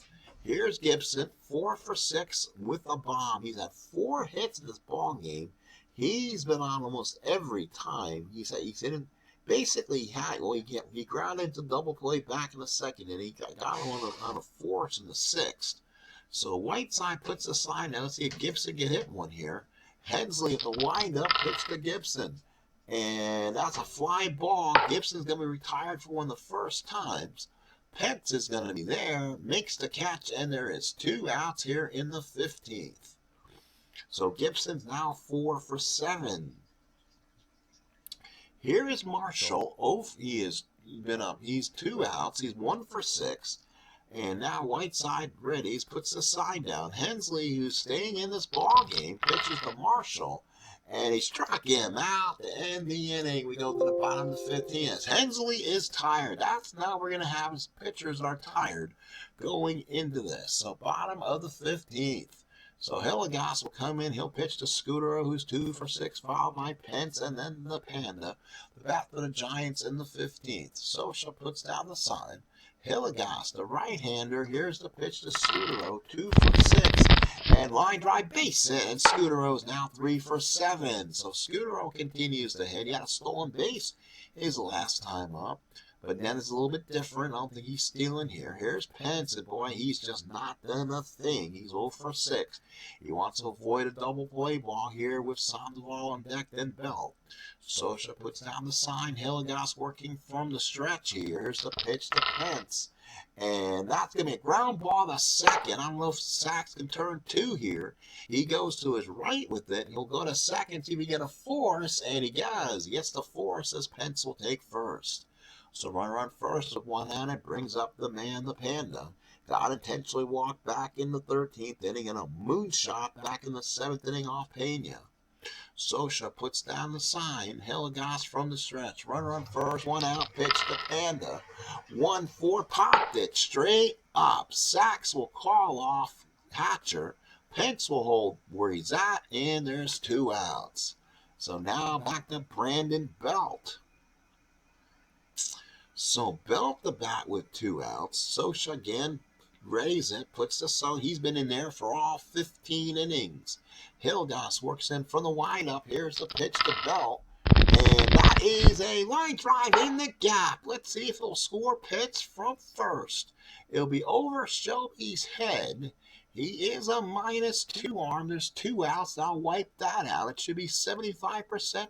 Here's Gibson, 4 for 6 with a bomb. He's had 4 hits in this ball game. He's been on almost every time. He's hitting. Basically, he grounded to double play back in the 2nd, and he got on a force in the 6th. So Whiteside puts the sign down. Let's see if Gibson can hit one here. Hensley at the windup hits to Gibson. And that's a fly ball. Gibson's going to be retired for one of the first times. Pence is going to be there, makes the catch, and there is 2 outs here in the 15th. So Gibson's now 4 for 7. Here is Marshall. He's been up. He's 2 outs. He's 1 for 6. And now Whiteside readies, puts the sign down. Hensley, who's staying in this ball game, pitches to Marshall. And he struck him out to end the inning. We go to the bottom of the 15th. Hensley is tired. That's now we're going to have his pitchers are tired going into this. So bottom of the 15th. So Hilligas will come in. He'll pitch to Scudero, who's 2 for 6, followed by Pence, and then the Panda. The bat for the Giants in the 15th. Sosha puts down the sign. Hilligas, the right-hander. Here's the pitch to Scudero, 2 for 6. And line drive base hit, and Scudero's now 3 for 7. So Scudero continues to hit. He had a stolen base his last time up. But then it's a little bit different. I don't think he's stealing here. Here's Pence, and boy, he's just not done a thing. He's 0 for 6. He wants to avoid a double play ball here with Sandoval on deck, then Belt. Sosha puts down the sign. Hilligas working from the stretch here. Here's the pitch to Pence. And that's going to be a ground ball to second. I don't know if Sachs can turn 2 here. He goes to his right with it. He'll go to second, see if he can get a force, and he does. He gets the force as Pence will take first. So runner on first with 1 out, it brings up the man, the Panda. Got intentionally walked back in the 13th inning and a moonshot back in the 7th inning off Pena. Sosha puts down the sign. Hilligas from the stretch. Runner on first, 1 out, pitch to Panda. 1-4, popped it straight up. Sachs will call off Hatcher. Pence will hold where he's at, and there's 2 outs. So now back to Brandon Belt. So Belt the bat with 2 outs. Sosha again readies it, puts the so he's been in there for all 15 innings. Hilligas works in from the windup. Here's the pitch to Belt. And that is a line drive in the gap. Let's see if he'll score pitch from first. It'll be over Shelby's head. He is a -2 arm. There's 2 outs. I'll wipe that out. It should be 75%.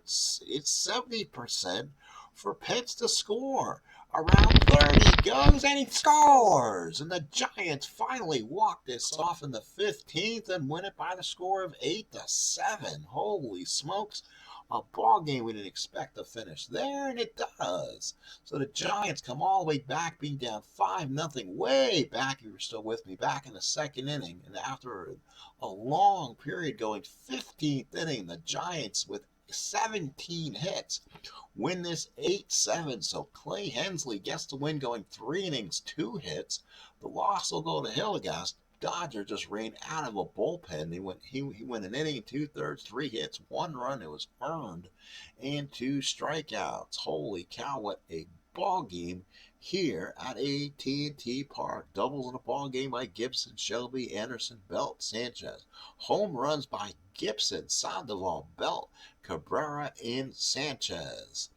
It's 70% for Pence to score. Around 30 goes, and he scores! And the Giants finally walk this off in the 15th and win it by the score of 8-7. Holy smokes. A ball game we didn't expect to finish there, and it does. So the Giants come all the way back, being down 5-0, way back. You were still with me, back in the 2nd inning. And after a long period going 15th inning, the Giants with 17 hits win this 8-7. So Clay Hensley gets the win going 3 innings, 2 hits. The loss will go to Hilligas. Dodger just ran out of a bullpen. He went an inning, 2/3, 3 hits, 1 run. It was earned, and 2 strikeouts. Holy cow! What a ball game here at AT&T Park. Doubles in a ball game by Gibson, Shelby, Anderson, Belt, Sanchez. Home runs by Gibson, Sandoval, Belt, Cabrera, and Sanchez.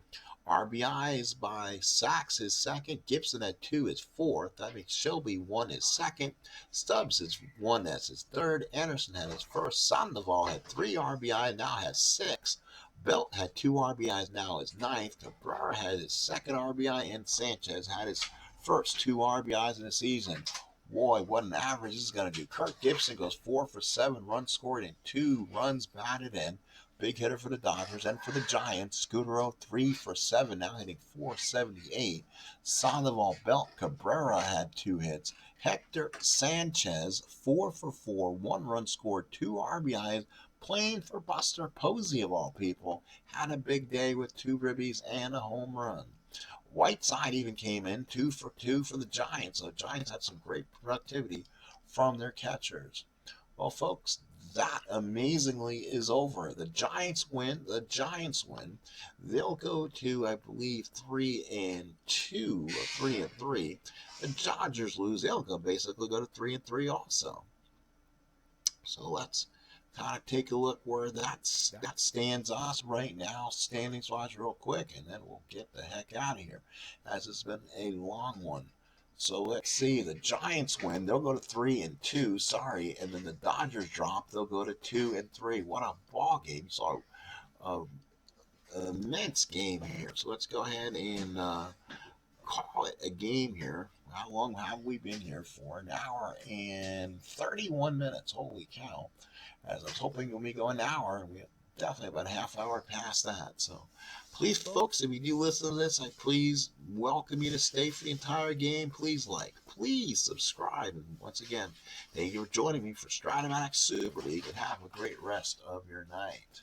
RBIs by Sachs his second. Gibson had 2 his fourth. That makes Shelby 1 his second. Stubbs has 1 as his third. Anderson had his first. Sandoval had 3 RBIs, now has 6. Belt had 2 RBIs, now his ninth. Cabrera had his second RBI, and Sanchez had his first 2 RBIs in the season. Boy, what an average this is going to do. Kirk Gibson goes 4 for 7, runs scored, and 2 runs batted in. Big hitter for the Dodgers. And for the Giants, Scudero 3 for 7, now hitting .478. Sandoval, Belt, Cabrera had 2 hits. Hector Sanchez 4 for 4, 1 run scored, 2 RBIs. Playing for Buster Posey of all people, had a big day with 2 ribbies and a home run. Whiteside even came in 2 for 2 for the Giants. So the Giants had some great productivity from their catchers. Well, folks, that amazingly is over. The Giants win. They'll go to, I believe, 3-2 or 3-3. The Dodgers lose. They'll basically go to 3-3 also. So let's kind of take a look where that stands us right now, standings wise, real quick, and then we'll get the heck out of here, as it's been a long one. So let's see. The Giants win. They'll go to 3-2. Sorry, and then the Dodgers drop. They'll go to 2-3. What a ball game! So, an immense game here. So let's go ahead and call it a game here. How long have we been here for? An hour and 31 minutes. Holy cow! As I was hoping when we go an hour, we definitely about a half hour past that. So please, folks, if you do listen to this, I please welcome you to stay for the entire game. Please like, please subscribe. And once again, thank you for joining me for Stratomatic Super League, and have a great rest of your night.